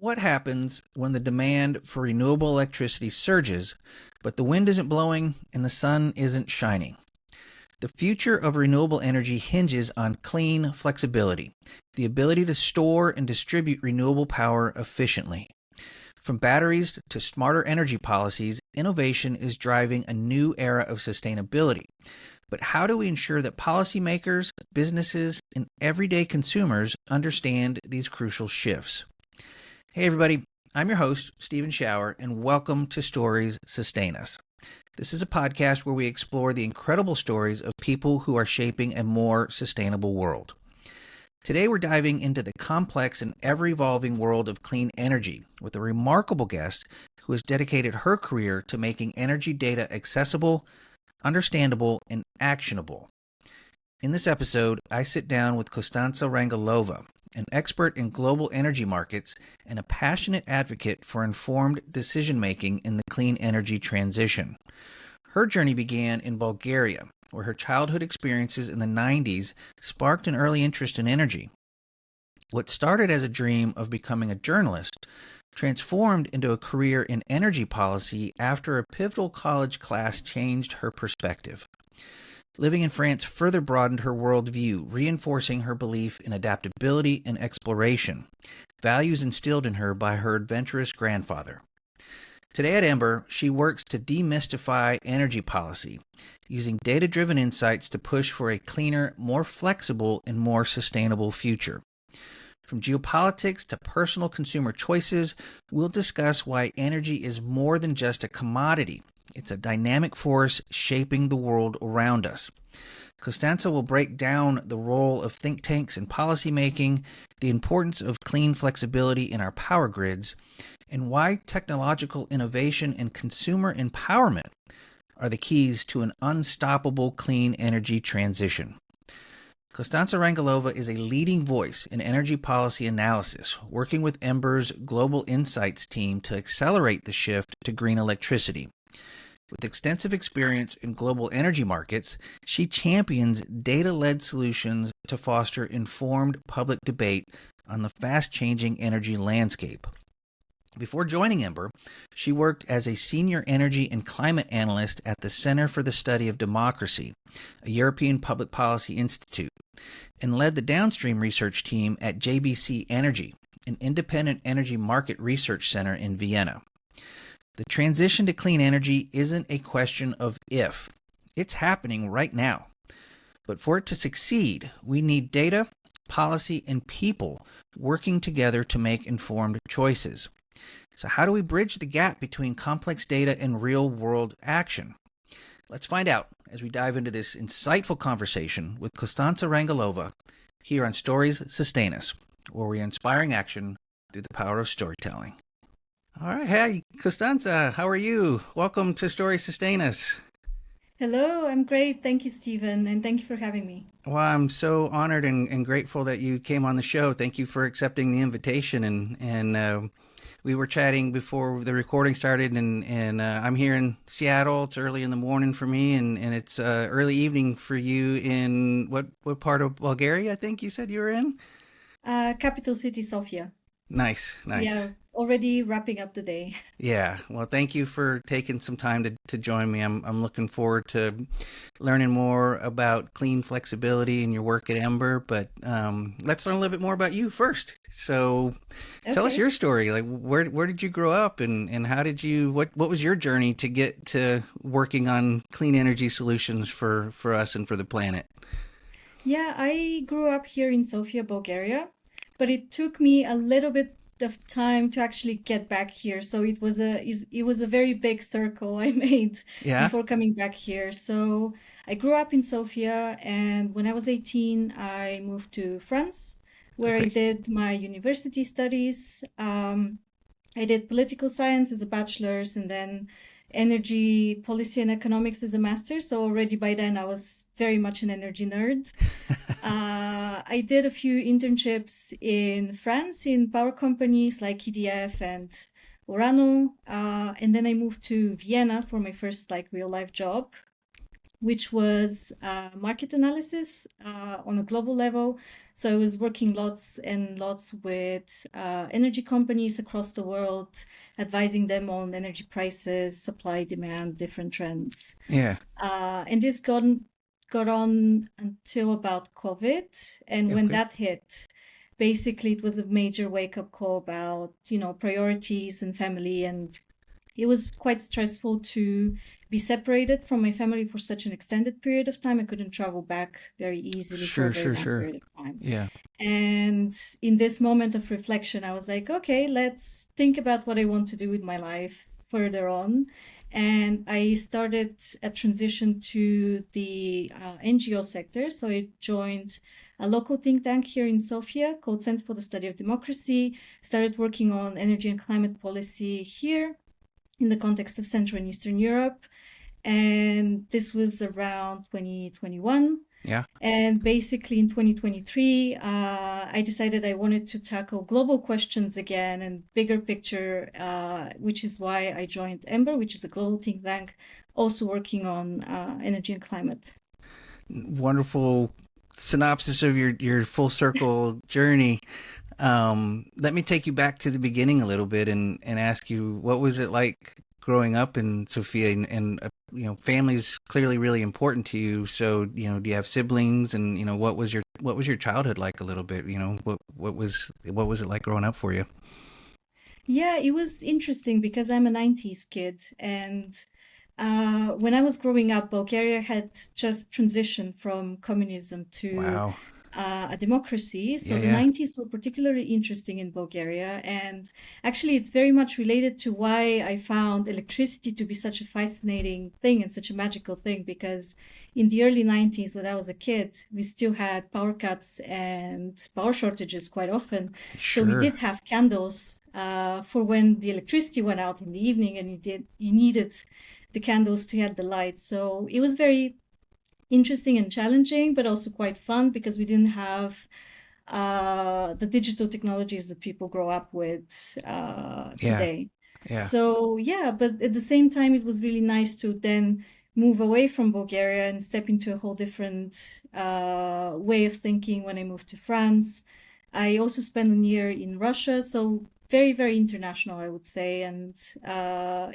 What happens when the demand for renewable electricity surges, but the wind isn't blowing and the sun isn't shining? The future of renewable energy hinges on clean flexibility, the ability to store and distribute renewable power efficiently. From batteries to smarter energy policies, innovation is driving a new era of sustainability. But how do we ensure that policymakers, businesses, and everyday consumers understand these crucial shifts? Hey everybody, I'm your host, Stephen Schauer, and welcome to Stories Sustain Us. This is a podcast where we explore the incredible stories of people who are shaping a more sustainable world. Today we're diving into the complex and ever-evolving world of clean energy with a remarkable guest who has dedicated her career to making energy data accessible, understandable, and actionable. In this episode, I sit down with Kostantsa Rangelova, an expert in global energy markets and a passionate advocate for informed decision-making in the clean energy transition. Her journey began in Bulgaria, where her childhood experiences in the 90s sparked an early interest in energy. What started as a dream of becoming a journalist transformed into a career in energy policy after a pivotal college class changed her perspective. Living in France further broadened her worldview, reinforcing her belief in adaptability and exploration, values instilled in her by her adventurous grandfather. Today at Ember, she works to demystify energy policy, using data-driven insights to push for a cleaner, more flexible, and more sustainable future. From geopolitics to personal consumer choices, we'll discuss why energy is more than just a commodity. It's a dynamic force shaping the world around us. Kostantsa will break down the role of think tanks in policymaking, the importance of clean flexibility in our power grids, and why technological innovation and consumer empowerment are the keys to an unstoppable clean energy transition. Kostantsa Rangelova is a leading voice in energy policy analysis, working with Ember's Global Insights team to accelerate the shift to green electricity. With extensive experience in global energy markets, she champions data-led solutions to foster informed public debate on the fast-changing energy landscape. Before joining Ember, she worked as a senior energy and climate analyst at the Center for the Study of Democracy, a European public policy institute, and led the downstream research team at JBC Energy, an independent energy market research center in Vienna. The transition to clean energy isn't a question of if. It's happening right now. But for it to succeed, we need data, policy, and people working together to make informed choices. So how do we bridge the gap between complex data and real-world action? Let's find out as we dive into this insightful conversation with Kostantsa Rangelova here on Stories Sustain Us, where we're inspiring action through the power of storytelling. All right. Hey, Kostantsa, how are you? Welcome to Stories Sustain Us. Hello, I'm great. Thank you, Stephen, and thank you for having me. Well, I'm so honored and grateful that you came on the show. Thank you for accepting the invitation. And we were chatting before the recording started, and I'm here in Seattle. It's early in the morning for me, and it's early evening for you in what part of Bulgaria, I think you said you were in? Capital city, Sofia. Nice. Yeah, already wrapping up the day. Yeah. Well, thank you for taking some time to join me. I'm looking forward to learning more about clean flexibility and your work at Ember, but let's learn a little bit more about you first. So tell us your story. Like where did you grow up and how did you, what was your journey to get to working on clean energy solutions for us and for the planet? Yeah, I grew up here in Sofia, Bulgaria, but it took me a little bit of time to actually get back here. So it was a very big circle I made before coming back here. So I grew up in Sofia, and when I was 18, I moved to France, where I did my university studies. I did political science as a bachelor's, and then energy policy and economics as a master's. So already by then I was very much an energy nerd. I did a few internships in France in power companies like EDF and Orano. And then I moved to Vienna for my first real life job, which was market analysis on a global level. So I was working lots and lots with energy companies across the world, advising them on energy prices, supply, demand, different trends. Yeah. And this got on until about COVID. And when Okay. that hit, basically it was a major wake-up call about, priorities and family. And it was quite stressful to be separated from my family for such an extended period of time. I couldn't travel back very easily for a Sure, very sure, long sure. period of time. Yeah. And in this moment of reflection, I was like, okay, let's think about what I want to do with my life further on. And I started a transition to the NGO sector. So I joined a local think tank here in Sofia called Center for the Study of Democracy, started working on energy and climate policy here in the context of Central and Eastern Europe. And this was around 2021. Yeah. And basically in 2023, I decided I wanted to tackle global questions again and bigger picture, which is why I joined Ember, which is a global think tank, also working on energy and climate. Wonderful synopsis of your full circle journey. Let me take you back to the beginning a little bit and ask you, what was it like growing up in Sofia? And family's clearly really important to you. So, do you have siblings? And what was your childhood like a little bit? What was it like growing up for you? Yeah, it was interesting because I'm a 90s kid. And when I was growing up, Bulgaria had just transitioned from communism to Wow. a democracy. Yeah, So the yeah. 90s were particularly interesting in Bulgaria. And actually, it's very much related to why I found electricity to be such a fascinating thing and such a magical thing. Because in the early 90s, when I was a kid, we still had power cuts and power shortages quite often. So we Sure. did have candles for when the electricity went out in the evening, and you needed the candles to get the light. So it was very interesting and challenging, but also quite fun because we didn't have the digital technologies that people grow up with Yeah. today. Yeah. So yeah, but at the same time, it was really nice to then move away from Bulgaria and step into a whole different way of thinking when I moved to France. I also spent a year in Russia, so very, very international, I would say, and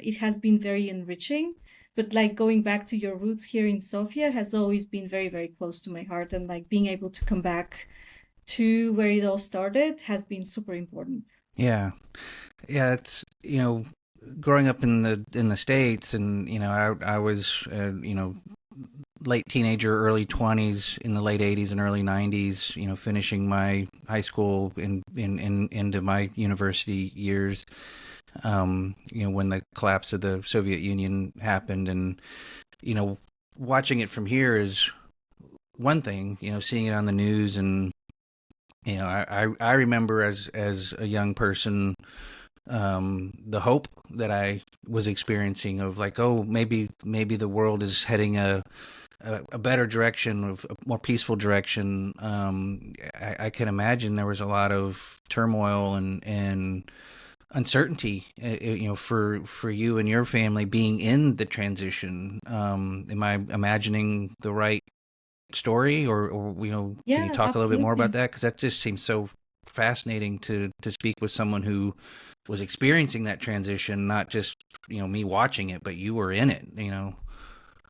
it has been very enriching. But like going back to your roots here in Sofia has always been very, very close to my heart, and like being able to come back to where it all started has been super important. Yeah. Yeah. It's growing up in the States, and I was late teenager, early 20s, in the late 80s and early 90s, finishing my high school into my university years, when the collapse of the Soviet Union happened. And, watching it from here is one thing, seeing it on the news. And, I remember as a young person, the hope that I was experiencing of like, oh, maybe the world is heading a better direction, of a more peaceful direction. I can imagine there was a lot of turmoil and uncertainty, for you and your family being in the transition. Am I imagining the right story, or can you Yeah, talk a little bit more about absolutely. that? Because that just seems so fascinating to speak with someone who was experiencing that transition, not just me watching it, but you were in it.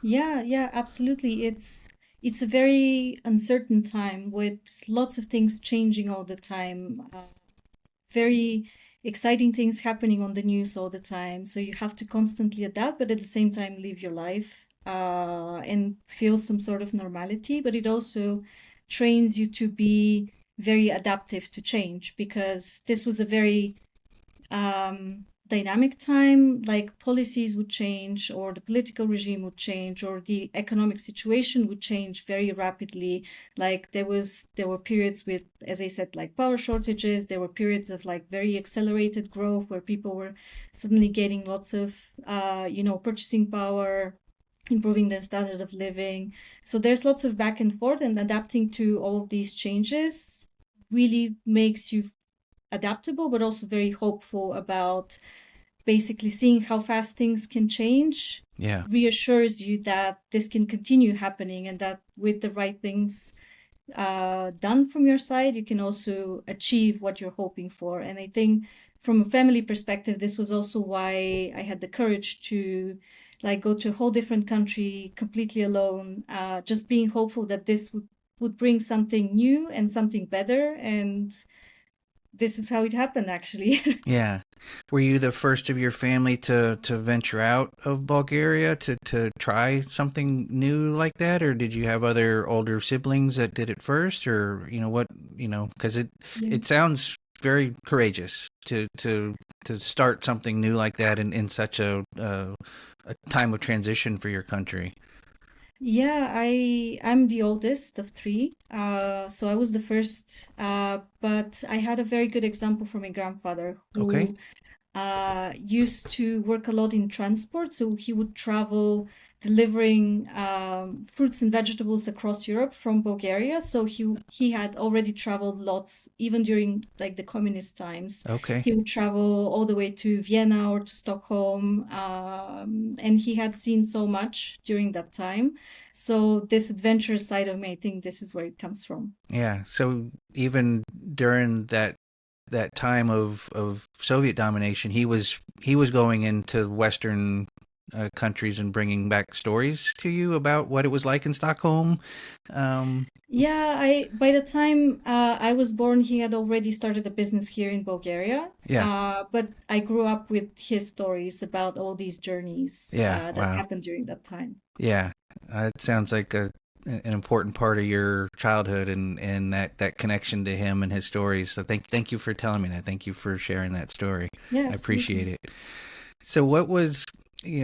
Yeah, yeah, absolutely. It's a very uncertain time with lots of things changing all the time. Very exciting things happening on the news all the time. So you have to constantly adapt, but at the same time live your life and feel some sort of normality. But it also trains you to be very adaptive to change because this was a very dynamic time, like policies would change, or the political regime would change, or the economic situation would change very rapidly. Like there were periods with, as I said, like power shortages. There were periods of like very accelerated growth where people were suddenly getting lots of, purchasing power, improving their standard of living. So there's lots of back and forth, and adapting to all of these changes really makes you adaptable, but also very hopeful about basically seeing how fast things can change Yeah. reassures you that this can continue happening and that with the right things done from your side, you can also achieve what you're hoping for. And I think from a family perspective, this was also why I had the courage to like go to a whole different country completely alone, just being hopeful that this would bring something new and something better. And this is how it happened, actually. Yeah. Were you the first of your family to venture out of Bulgaria to try something new like that, or did you have other older siblings that did it first, or what, because Yeah. it sounds very courageous to start something new like that in such a time of transition for your country. Yeah, I'm the oldest of three, so I was the first. But I had a very good example from my grandfather, Okay. who used to work a lot in transport. So he would travel delivering fruits and vegetables across Europe from Bulgaria. So he had already traveled lots, even during like the communist times. Okay. He would travel all the way to Vienna or to Stockholm, and he had seen so much during that time. So this adventurous side of me, I think this is where it comes from. Yeah. So even during that time of Soviet domination, he was going into Western countries and bringing back stories to you about what it was like in Stockholm. Um, Yeah, I by the time I was born, he had already started a business here in Bulgaria. yeah, But I grew up with his stories about all these journeys yeah, that wow, happened during that time. yeah. It sounds like an important part of your childhood and that connection to him and his stories. So thank you for telling me that. Thank you for sharing that story. Yeah, I appreciate absolutely. it. So what was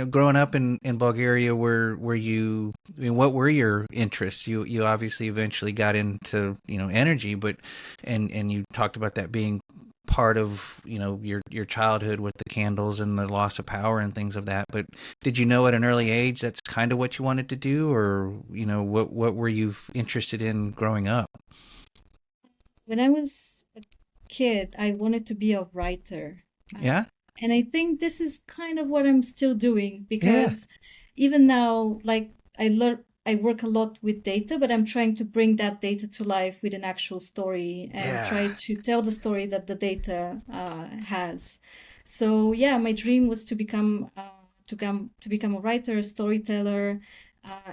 growing up in Bulgaria, were you I mean, what were your interests? You obviously eventually got into energy, but and you talked about that being part of your childhood with the candles and the loss of power and things of that. But did you know at an early age that's kind of what you wanted to do, or what were you interested in growing up? When I was a kid, I wanted to be a writer. Yeah, And I think this is kind of what I'm still doing, yeah, because even now, like I work a lot with data, but I'm trying to bring that data to life with an actual story and yeah. try to tell the story that the data has. So yeah, my dream was to become a writer, a storyteller,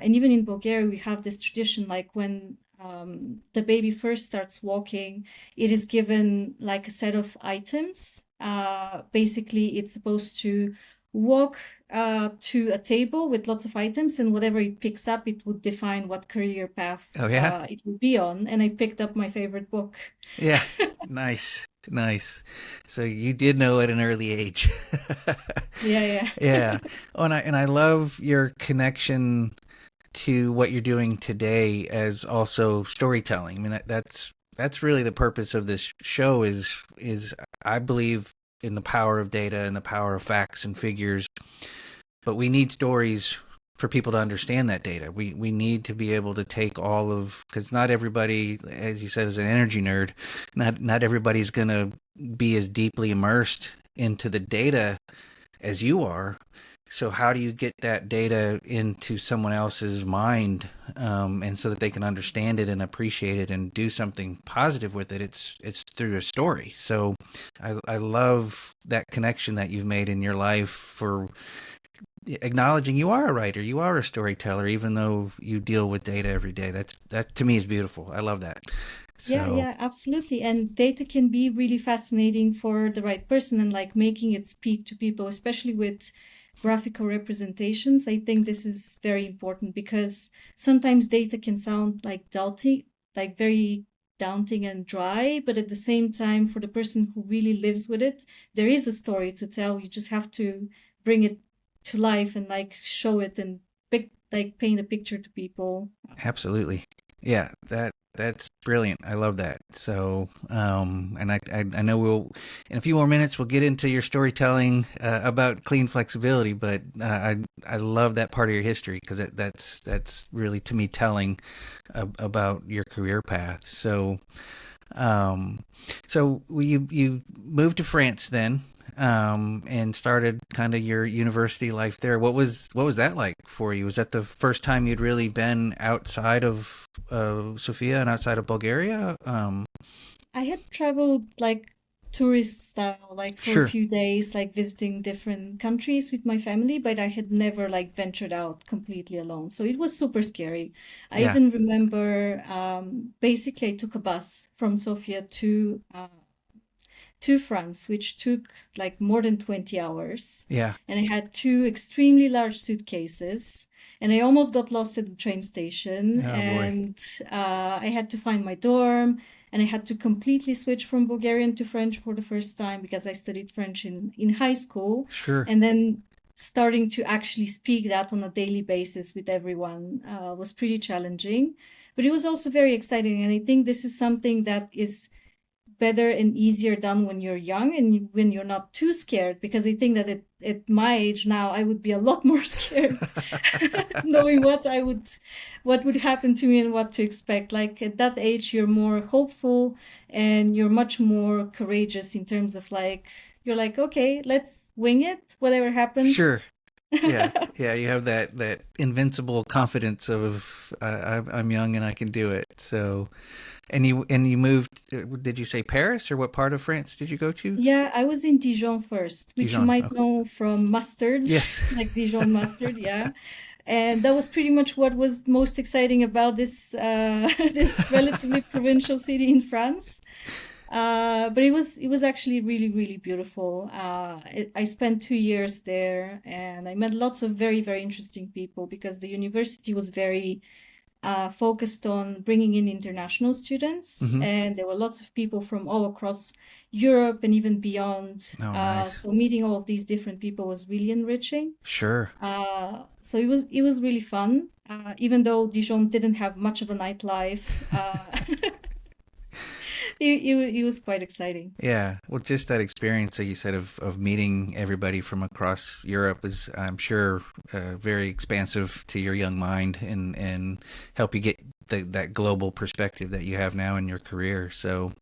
and even in Bulgaria we have this tradition, like when the baby first starts walking, it is given like a set of items. Basically, it's supposed to walk to a table with lots of items, and whatever it picks up, it would define what career path Oh yeah, it would be on. And I picked up my favorite book. yeah. Nice, nice. So you did know at an early age. Yeah, yeah. Yeah. Oh, and I love your connection to what you're doing today as also storytelling. I mean that's really the purpose of this show is I believe in the power of data and the power of facts and figures, but we need stories for people to understand that data. We need to be able to take all of, because not everybody, as you said, is an energy nerd. Not everybody's gonna be as deeply immersed into the data as you are. So how do you get that data into someone else's mind, and so that they can understand it and appreciate it and do something positive with it? It's through a story. So I love that connection that you've made in your life for acknowledging you are a writer, you are a storyteller, even though you deal with data every day. That to me is beautiful. I love that. Yeah, So yeah, absolutely. And data can be really fascinating for the right person, and like making it speak to people, especially with graphical representations. I think this is very important because sometimes data can sound like daunting, like very daunting and dry, but at the same time, for the person who really lives with it, there is a story to tell. You just have to bring it to life and like show it and like paint a picture to people. absolutely. Yeah, that's brilliant. I love that. So, and I know in a few more minutes we'll get into your storytelling about clean flexibility, but I love that part of your history because that's really to me telling about your career path. So, um, so you moved to France then. and started kind of your university life there. What was that like for you? Was that the first time you'd really been outside of Sofia and outside of Bulgaria? I had traveled like tourist style, like for a Sure. few days, like visiting different countries with my family, but I had never like ventured out completely alone. So it was super scary. I Yeah. even remember basically I took a bus from Sofia to France, which took like more than 20 hours. Yeah. And I had two extremely large suitcases. And I almost got lost at the train station. Oh boy. And I had to find my dorm. And I had to completely switch from Bulgarian to French for the first time because I studied French in high school. Sure. And then starting to actually speak that on a daily basis with everyone was pretty challenging. But it was also very exciting. And I think this is something that is better and easier done when you're young and when you're not too scared, because I think that at my age now I would be a lot more scared knowing what would happen to me and what to expect. Like at that age you're more hopeful and you're much more courageous in terms of like you're like, okay, let's wing it, whatever happens. Sure. Yeah, yeah, you have that invincible confidence of I'm young and I can do it. So, and you moved. Did you say Paris or what part of France did you go to? Yeah, I was in Dijon first, which you Dijon. might Okay. know from mustard, Yes. like Dijon mustard, yeah. And that was pretty much what was most exciting about this this relatively provincial city in France. But it was actually really, really beautiful. I spent 2 years there, and I met lots of very, very interesting people because the university was very focused on bringing in international students, Hmm. and there were lots of people from all across Europe and even beyond. Oh, nice. So meeting all of these different people was really enriching. Sure. So it was really fun, even though Dijon didn't have much of a nightlife. It was quite exciting. Yeah. Well, just that experience that you said of meeting everybody from across Europe is, I'm sure, very expansive to your young mind and help you get that global perspective that you have now in your career. So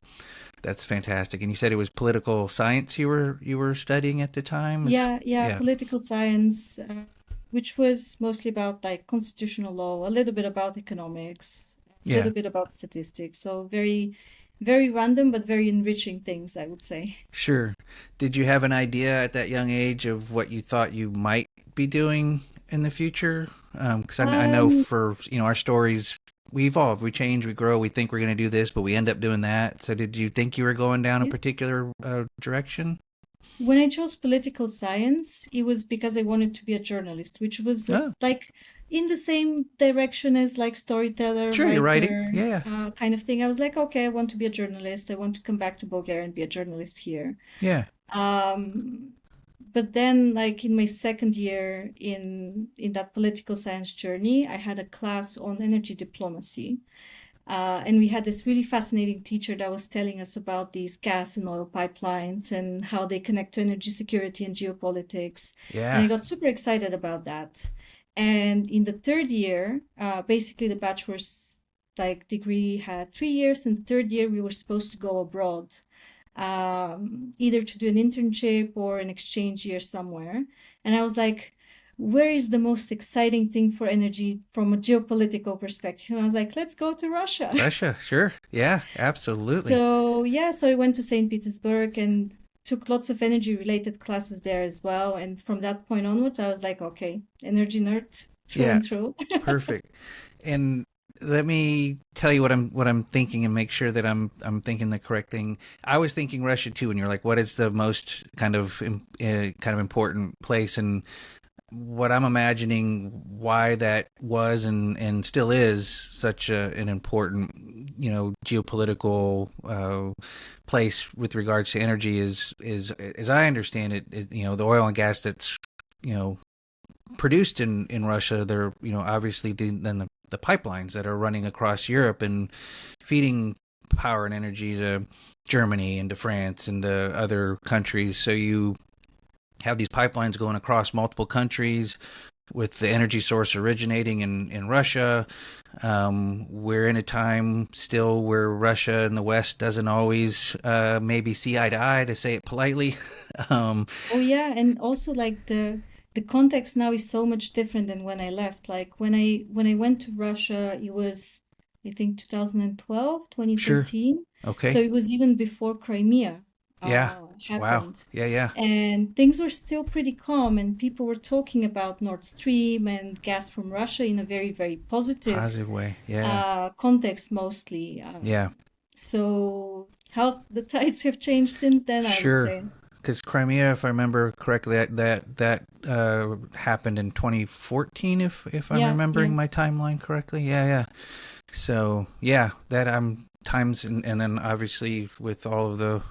that's fantastic. And you said it was political science you were studying at the time. Yeah, Yeah. political science, which was mostly about like constitutional law, a little bit about economics, a Yeah. little bit about statistics. So very, very random, but very enriching things, I would say. Sure. Did you have an idea at that young age of what you thought you might be doing in the future? Because I know Um, for our stories, we evolve, we change, we grow. We think we're going to do this, but we end up doing that. So, did you think you were going down a yeah. particular direction? When I chose political science, it was because I wanted to be a journalist, which was Oh, like in the same direction as like storyteller, sure, you're writing. writer, Yeah, kind of thing. I was like, okay, I want to be a journalist. I want to come back to Bulgaria and be a journalist here. yeah, Um, but then, like in my second year in that political science journey, I had a class on energy diplomacy. And we had this really fascinating teacher that was telling us about these gas and oil pipelines and how they connect to energy security and geopolitics. And I yeah, got super excited about that. And in the third year, basically the bachelor's like degree had 3 years, and the third year we were supposed to go abroad, either to do an internship or an exchange year somewhere. And I was like, where is the most exciting thing for energy from a geopolitical perspective? And I was like, let's go to Russia. Russia. Sure. Yeah, absolutely. So yeah, so I went to St. Petersburg and took lots of energy related classes there as well. And from that point onwards, I was like, okay, energy nerd through Yeah, and through. perfect. And let me tell you what I'm thinking and make sure that I'm thinking the correct thing. I was thinking Russia too, and you're like, what is the most kind of important place? And what I'm imagining why that was and still is such an important geopolitical place with regards to energy is as I understand it, the oil and gas that's you know produced in Russia. They're obviously then the pipelines that are running across Europe and feeding power and energy to Germany and to France and to other countries. So you have these pipelines going across multiple countries, with the energy source originating in Russia. We're in a time still where Russia and the West doesn't always maybe see eye to eye, to say it politely. um, Oh yeah, and also like the context now is so much different than when I left. Like when I went to Russia, it was I think 2012, sure. 2013. So Okay. it was even before Crimea Yeah. Wow. happened. Yeah. Yeah. And things were still pretty calm, and people were talking about Nord Stream and gas from Russia in a very, very positive Positive way. Yeah. context mostly. Yeah. So how the tides have changed since then, I would Sure. say. Because Crimea, if I remember correctly, that happened in 2014, if I'm Yeah, yeah. remembering my timeline correctly. Yeah, yeah. So yeah, that I'm times and then obviously with all of the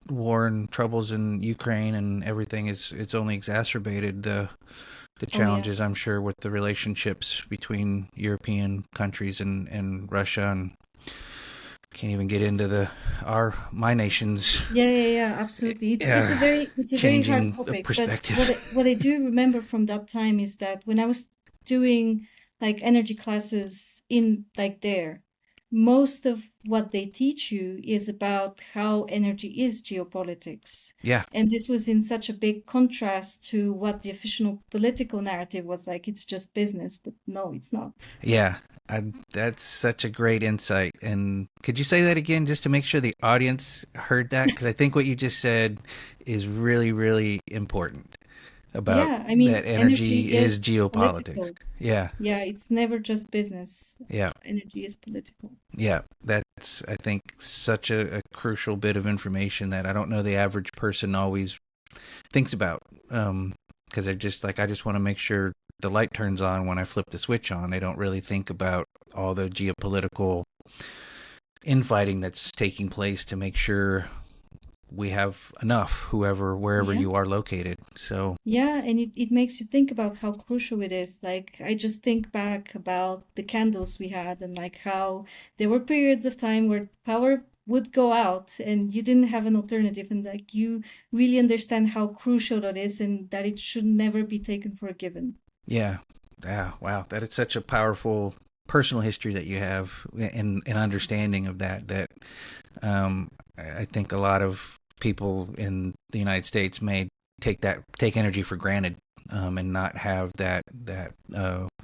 war and troubles in Ukraine and everything, is it's only exacerbated the Oh yeah. challenges, I'm sure, with the relationships between European countries and Russia, and can't even get into the our my nation's Yeah, yeah, yeah, absolutely. uh, It's a very hard changing topic, but perspectives. what I do remember from that time is that when I was doing like energy classes in like there, most of what they teach you is about how energy is geopolitics. Yeah, And this was in such a big contrast to what the official political narrative was like. It's just business, but no, it's not. yeah. That's such a great insight. And could you say that again, just to make sure the audience heard that? Because I think what you just said is really, really important about Yeah, I mean, that energy energy is is geopolitics. political. Yeah, Yeah, it's never just business. yeah, Energy is political. yeah. That's, I think, such a crucial bit of information that I don't know the average person always thinks about. Because they're just like, I just want to make sure the light turns on when I flip the switch on. They don't really think about all the geopolitical infighting that's taking place to make sure we have enough, wherever Yeah. you are located. So Yeah, and it makes you think about how crucial it is. Like, I just think back about the candles we had and like how there were periods of time where power would go out and you didn't have an alternative. And like, you really understand how crucial that is and that it should never be taken for a given. yeah, yeah, wow, that is such a powerful personal history that you have in an understanding of that. I think a lot of people in the United States may take energy for granted, and not have that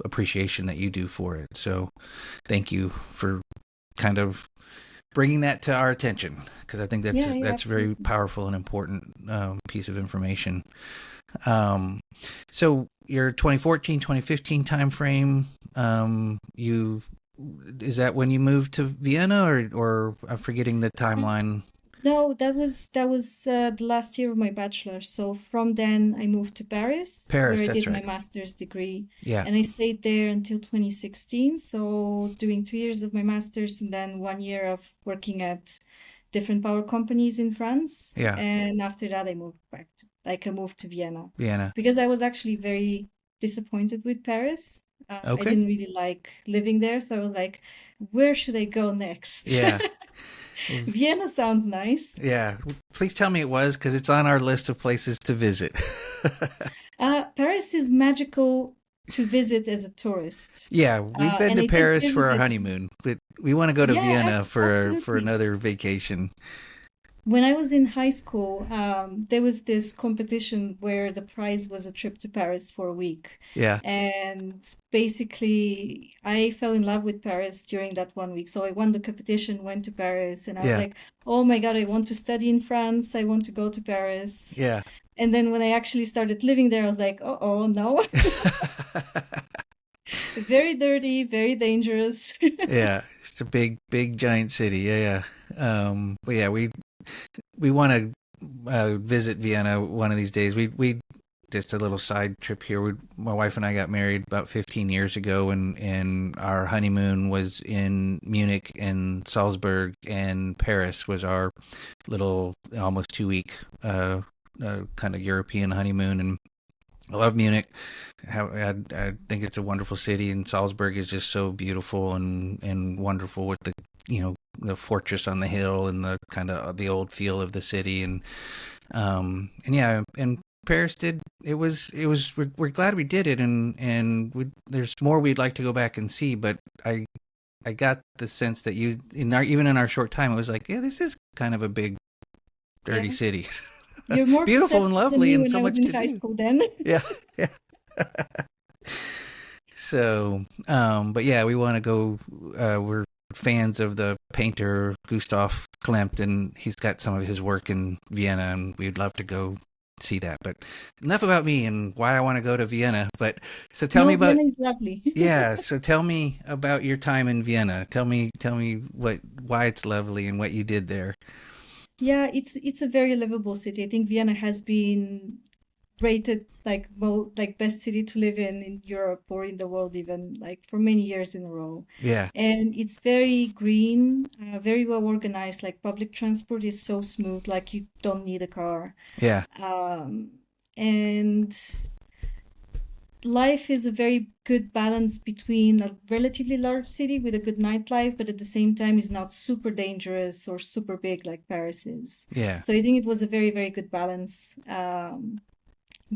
appreciation that you do for it. So, thank you for kind of bringing that to our attention, because I think Yeah, yeah, that's a very absolutely. powerful and important piece of information. Um, so your 2014, 2015 time frame, you is that when you moved to Vienna, or I'm forgetting the timeline? No, that was the last year of my bachelor. So from then I moved to Paris, where Paris, I that's did my right. master's degree, Yeah, and I stayed there until 2016. So doing 2 years of my master's and then 1 year of working at different power companies in France. yeah, And after that, I moved to Vienna Vienna. because I was actually very disappointed with Paris. I Okay. didn't really like living there, so I was like, where should I go next? Yeah, Vienna sounds nice. yeah. Please tell me it was, because it's on our list of places to visit. Paris is magical to visit as a tourist. Yeah, we've been And to I did Paris for visit our it. honeymoon, but we want to go to Yeah, Vienna for absolutely. another vacation. When I was in high school, there was this competition where the prize was a trip to Paris for a week. Yeah, And basically, I fell in love with Paris during that 1 week. So I won the competition, went to Paris, and I was yeah, like, oh my God, I want to study in France. I want to go to Paris. yeah. And then when I actually started living there, I was like, oh, no. Very dirty, very dangerous. Yeah, it's a big, big, giant city. Yeah, yeah. But yeah, we want to visit Vienna one of these days. We just a little side trip here. My wife and I got married about 15 years ago, and our honeymoon was in Munich and Salzburg, and Paris was our little almost 2 week kind of European honeymoon. And I love Munich. I think it's a wonderful city, and Salzburg is just so beautiful and wonderful with the fortress on the hill and the kind of the old feel of the city, and yeah, and Paris did. It was. We're glad we did it, there's more we'd like to go back and see. But I got the sense that even in our short time, it was like, yeah, this is kind of a big, dirty Yeah. city. You're more Beautiful and perceptive than lovely me and when so I was much in to high do. school then. Yeah, yeah. So, but yeah, we want to go. We're fans of the painter Gustav Klimt, and he's got some of his work in Vienna, and we'd love to go see that. But enough about me and why I want to go to Vienna. But so tell me No, about Vienna is lovely. yeah. So tell me about your time in Vienna. Tell me why it's lovely and what you did there. Yeah, it's a very livable city. I think Vienna has been rated like best city to live in Europe or in the world even like for many years in a row. Yeah, And it's very green, very well organized. Like public transport is so smooth, like you don't need a car. yeah, Um, and life is a very good balance between a relatively large city with a good nightlife, but at the same time is not super dangerous or super big like Paris is. yeah. So I think it was a very, very good balance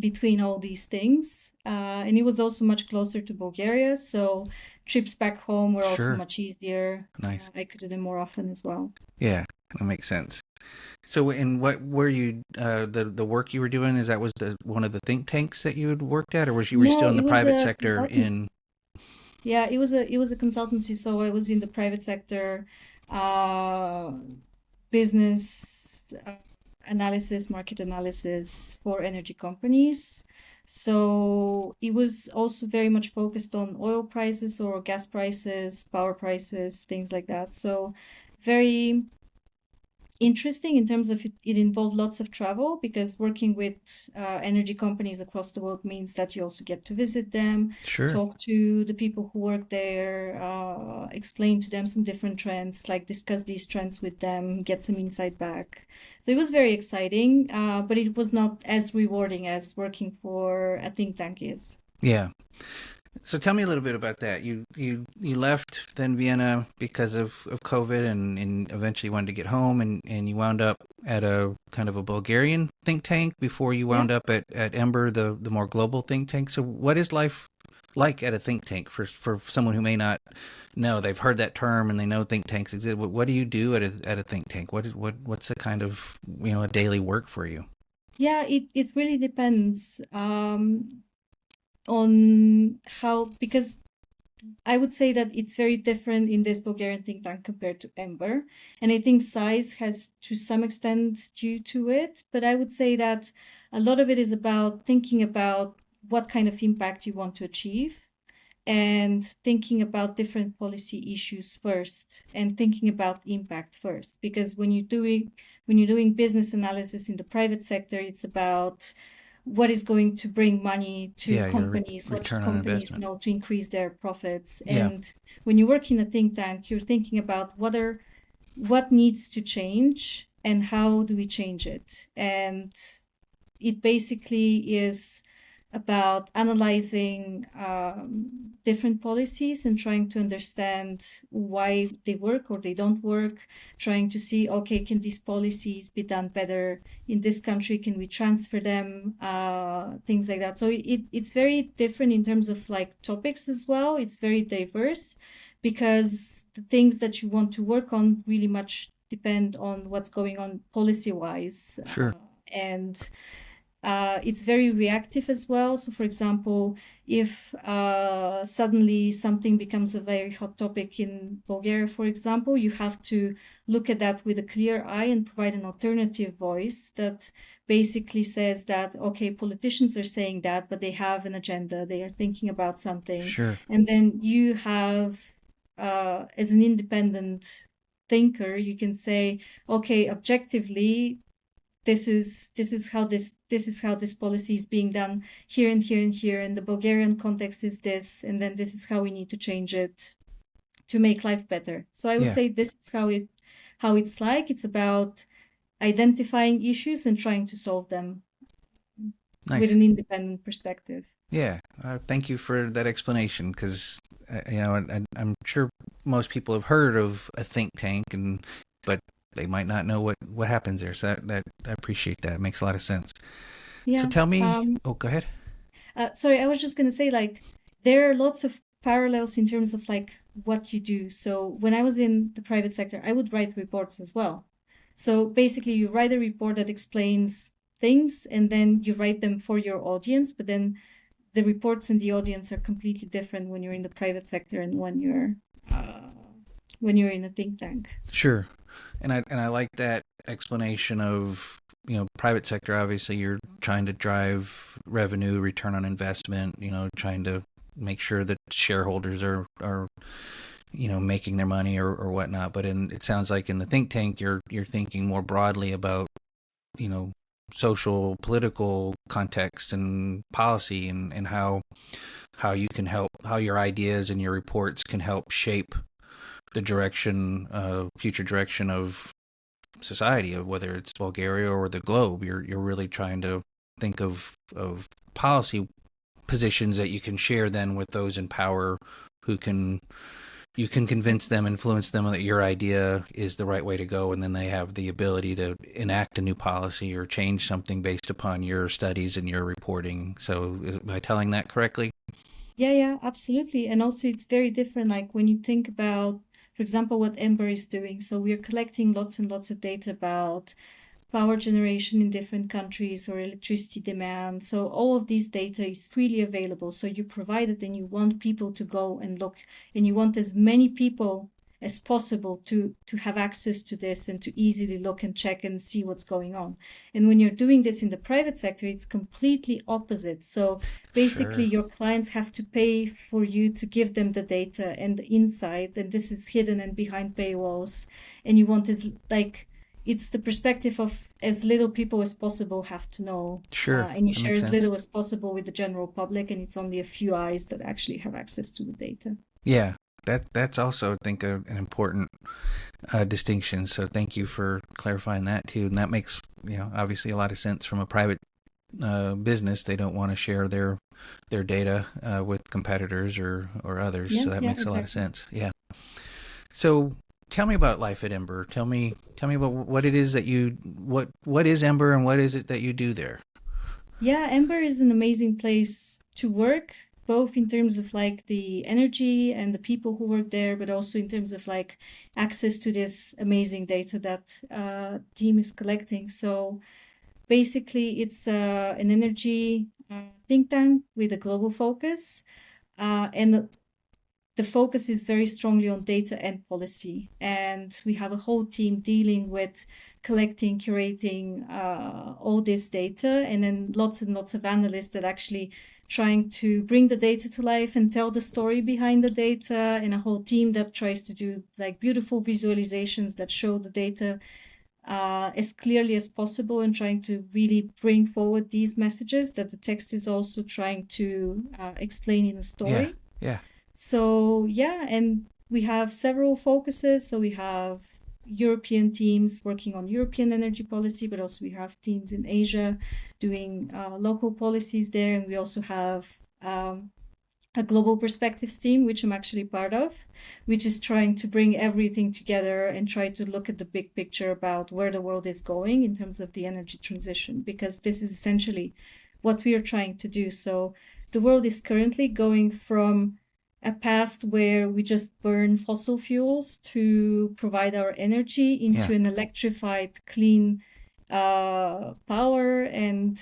between all these things. And it was also much closer to Bulgaria, so trips back home were also Sure. much easier. Nice. I could do them more often as well. Yeah, that makes sense. So, in what were you the work you were doing? Is that was the one of the think tanks that you had worked at, or were you still No, in the it was private a sector consultancy. in? Yeah, it was a consultancy, so I was in the private sector, uh, business analysis, market analysis for energy companies. So it was also very much focused on oil prices or gas prices, power prices, things like that. So very interesting in terms of it involved lots of travel because working with energy companies across the world means that you also get to visit them, Sure. talk to the people who work there, explain to them some different trends, like discuss these trends with them, get some insight back. So it was very exciting, but it was not as rewarding as working for a think tank is. Yeah. So tell me a little bit about that. You left then Vienna because of COVID, and eventually wanted to get home, and you wound up at a kind of a Bulgarian think tank before you Yeah. wound up at Ember, the more global think tank. So what is life like at a think tank for someone who may not know? They've heard that term and they know think tanks exist. What do you do at a think tank? What's the kind of a daily work for you? Yeah, it really depends on how, because I would say that it's very different in this Bulgarian think tank compared to Ember. And I think size has to some extent due to it. But I would say that a lot of it is about thinking about what kind of impact you want to achieve and thinking about different policy issues first and thinking about impact first. Because when you're doing business analysis in the private sector, it's about what is going to bring money to Yeah, your companies, what should return on companies investment. know to increase their profits. Yeah, And when you work in a think tank, you're thinking about what needs to change and how do we change it. And it basically is about analyzing different policies and trying to understand why they work or they don't work, trying to see, okay, can these policies be done better in this country? Can we transfer them? Things like that. So it's very different in terms of like topics as well. It's very diverse because the things that you want to work on really much depend on what's going on policy wise. sure. And it's very reactive as well. So, for example, if suddenly something becomes a very hot topic in Bulgaria, for example, you have to look at that with a clear eye and provide an alternative voice that basically says that, okay, politicians are saying that, but they have an agenda, they are thinking about something. Sure. And then you have, as an independent thinker, you can say, okay, objectively, this is how this policy is being done here and here and here, and the Bulgarian context is this, and then this is how we need to change it to make life better. So I would Yeah. say this is how it's like. It's about identifying issues and trying to solve them with Nice. an independent perspective. Yeah. Thank you for that explanation, because I'm sure most people have heard of a think tank, but they might not know what happens there. So that I appreciate that. It makes a lot of sense. So Yeah. tell me, oh, go ahead. Sorry, I was just gonna say, like, there are lots of parallels in terms of like what you do. So when I was in the private sector, I would write reports as well. So basically, you write a report that explains things, and then you write them for your audience. But then the reports and the audience are completely different when you're in the private sector and uh, when you're in a think tank. Sure. And I like that explanation of, private sector, obviously you're trying to drive revenue, return on investment, trying to make sure that shareholders are making their money or whatnot. But it sounds like in the think tank you're thinking more broadly about, you know, social, political context and policy, and how you can help, how your ideas and your reports can help shape the future direction of society, of whether it's Bulgaria or the globe. You're really trying to think of policy positions that you can share then with those in power, who can you can convince them, influence them that your idea is the right way to go, and then they have the ability to enact a new policy or change something based upon your studies and your reporting. So, am I telling that correctly? Yeah, yeah, absolutely. And also, it's very different. Like when you think about, for example, what Ember is doing. So we are collecting lots and lots of data about power generation in different countries or electricity demand. So all of these data is freely available. So you provide it and you want people to go and look, and you want as many people as possible to have access to this and to easily look and check and see what's going on. And when you're doing this in the private sector, it's completely opposite. So basically Sure. your clients have to pay for you to give them the data and the insight, and this is hidden and behind paywalls. And you want this, like, it's the perspective of as little people as possible have to know, Sure. and you That share makes as sense. little as possible with the general public, and it's only a few eyes that actually have access to the data. Yeah. That's also, I think, an important distinction. So thank you for clarifying that too. And that makes, obviously a lot of sense from a private business. They don't want to share their data with competitors or others. Yeah, So that yeah, makes a lot of exactly. sense. Yeah. So tell me about life at Ember. Tell me about what it is that what is Ember, and what is it that you do there? Yeah, Ember is an amazing place to work, both in terms of like the energy and the people who work there, but also in terms of like access to this amazing data that team is collecting. So basically, it's an energy think tank with a global focus, and the focus is very strongly on data and policy. And we have a whole team dealing with collecting, curating all this data, and then lots and lots of analysts that actually trying to bring the data to life and tell the story behind the data, and a whole team that tries to do like beautiful visualizations that show the data as clearly as possible, and trying to really bring forward these messages that the text is also trying to explain in a Yeah. story. Yeah. So yeah, and we have several focuses. So we have European teams working on European energy policy, but also we have teams in Asia doing local policies there, and we also have a global perspectives team, which I'm actually part of, which is trying to bring everything together and try to look at the big picture about where the world is going in terms of the energy transition, because this is essentially what we are trying to do. So the world is currently going from a past where we just burn fossil fuels to provide our energy Yeah. into an electrified, clean power and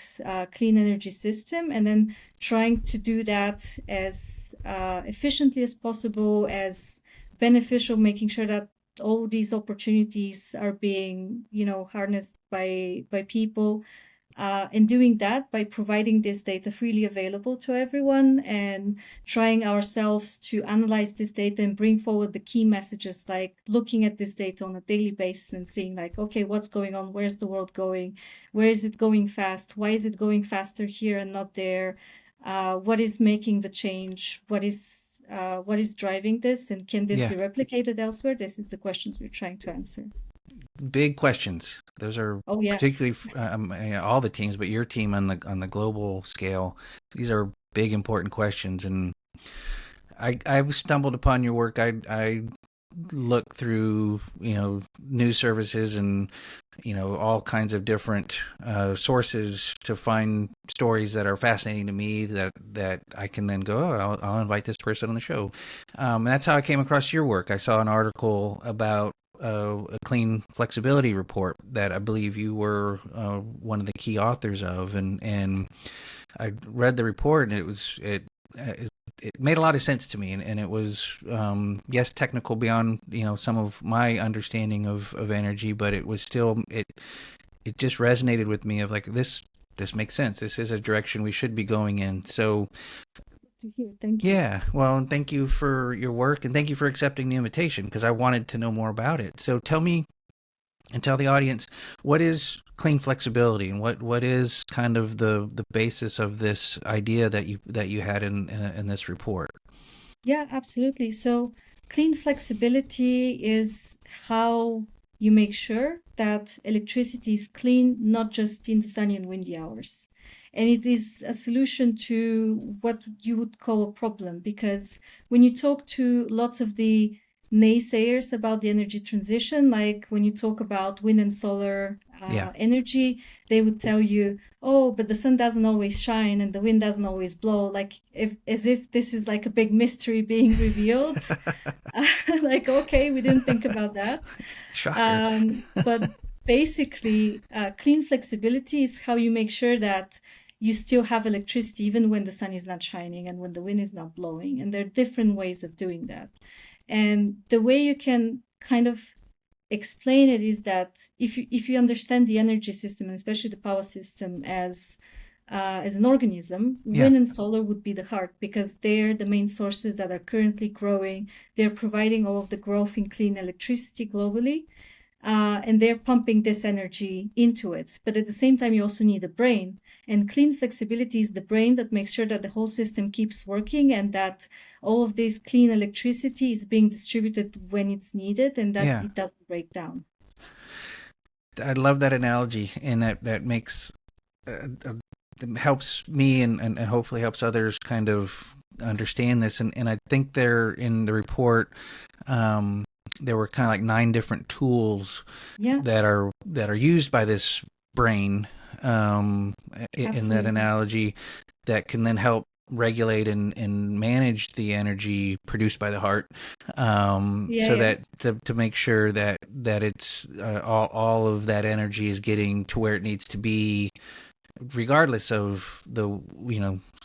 clean energy system, and then trying to do that as efficiently as possible, as beneficial, making sure that all these opportunities are being, harnessed by people, and doing that by providing this data freely available to everyone, and trying ourselves to analyze this data and bring forward the key messages, like looking at this data on a daily basis and seeing like, okay, what's going on? Where's the world going? Where is it going fast? Why is it going faster here and not there? What is making the change? What is driving this? And can this Yeah. be replicated elsewhere? This is the questions we're trying to answer. Big questions. Those are Oh yeah. particularly all the teams, but your team on the global scale. These are big, important questions, and I stumbled upon your work. I look through news services and all kinds of different sources to find stories that are fascinating to me that I can then go, oh, I'll invite this person on the show. And that's how I came across your work. I saw an article about a clean flexibility report that I believe you were one of the key authors of, and I read the report, and it made a lot of sense to me, and it was yes, technical beyond some of my understanding of energy, but it was still it just resonated with me of like this makes sense. This is a direction we should be going in. So To hear. Thank you. yeah, well, and thank you for your work, and thank you for accepting the invitation because I wanted to know more about it. So tell me and tell the audience, what is clean flexibility, and what is kind of the basis of this idea that you had in this report. Yeah, absolutely. So, clean flexibility is how you make sure that electricity is clean, not just in the sunny and windy hours. And it is a solution to what you would call a problem, because when you talk to lots of the naysayers about the energy transition, like when you talk about wind and solar Yeah. energy, they would tell you, oh, but the sun doesn't always shine and the wind doesn't always blow, like if as if this is like a big mystery being revealed. Like, okay, we didn't think about that. Shocker. But basically, clean flexibility is how you make sure that you still have electricity even when the sun is not shining and when the wind is not blowing. And there are different ways of doing that. And the way you can kind of explain it is that if you understand the energy system, and especially the power system, as an organism, Yeah. wind and solar would be the heart, because they're the main sources that are currently growing. They're providing all of the growth in clean electricity globally, and they're pumping this energy into it. But at the same time, you also need a brain. And clean flexibility is the brain that makes sure that the whole system keeps working and that all of this clean electricity is being distributed when it's needed and that Yeah. it doesn't break down. I love that analogy, and that makes helps me and hopefully helps others kind of understand this. And I think there in the report, there were kind of like 9 different tools Yeah, that are used by this brain, in that absolutely. analogy, that can then help regulate and manage the energy produced by the heart, Yeah, so yeah. that to make sure that it's all of that energy is getting to where it needs to be, regardless of the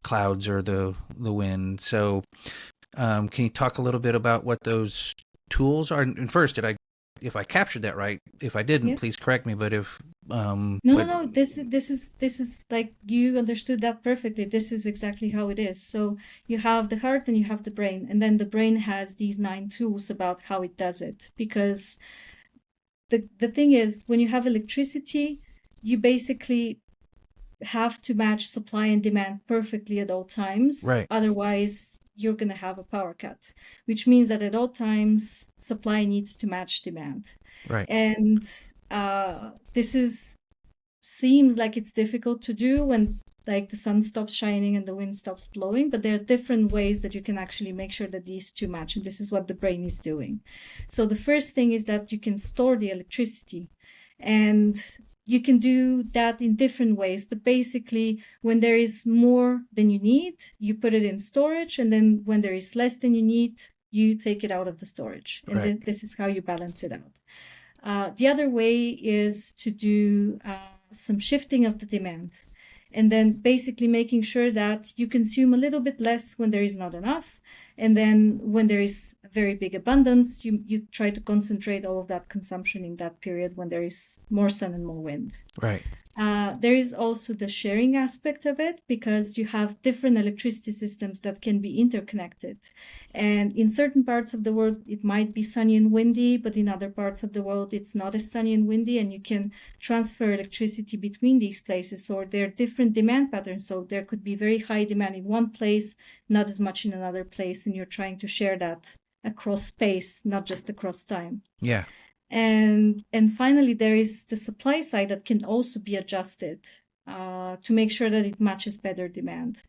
clouds or the wind. So can you talk a little bit about what those tools are? And first, if I captured that right? If I didn't, Yeah. please correct me. But if No, no, but no. This is like you understood that perfectly. This is exactly how it is. So you have the heart and you have the brain, and then the brain has these 9 tools about how it does it. Because the thing is, when you have electricity, you basically have to match supply and demand perfectly at all times. right, Otherwise, you're going to have a power cut, which means that at all times, supply needs to match demand. right, And this is seems like it's difficult to do when like the sun stops shining and the wind stops blowing, but there are different ways that you can actually make sure that these two match, and this is what the brain is doing. So the first thing is that you can store the electricity, and you can do that in different ways, but basically when there is more than you need, you put it in storage, and then when there is less than you need, you take it out of the storage, and right, then this is how you balance it out. The other way is to do some shifting of the demand, and then basically making sure that you consume a little bit less when there is not enough. And then when there is a very big abundance, you try to concentrate all of that consumption in that period when there is more sun and more wind. right, There is also the sharing aspect of it, because you have different electricity systems that can be interconnected. And in certain parts of the world, it might be sunny and windy, but in other parts of the world, it's not as sunny and windy, and you can transfer electricity between these places. Or there are different demand patterns. So there could be very high demand in one place, not as much in another place, and you're trying to share that across space, not just across time. yeah, And finally, there is the supply side that can also be adjusted to make sure that it matches better demand.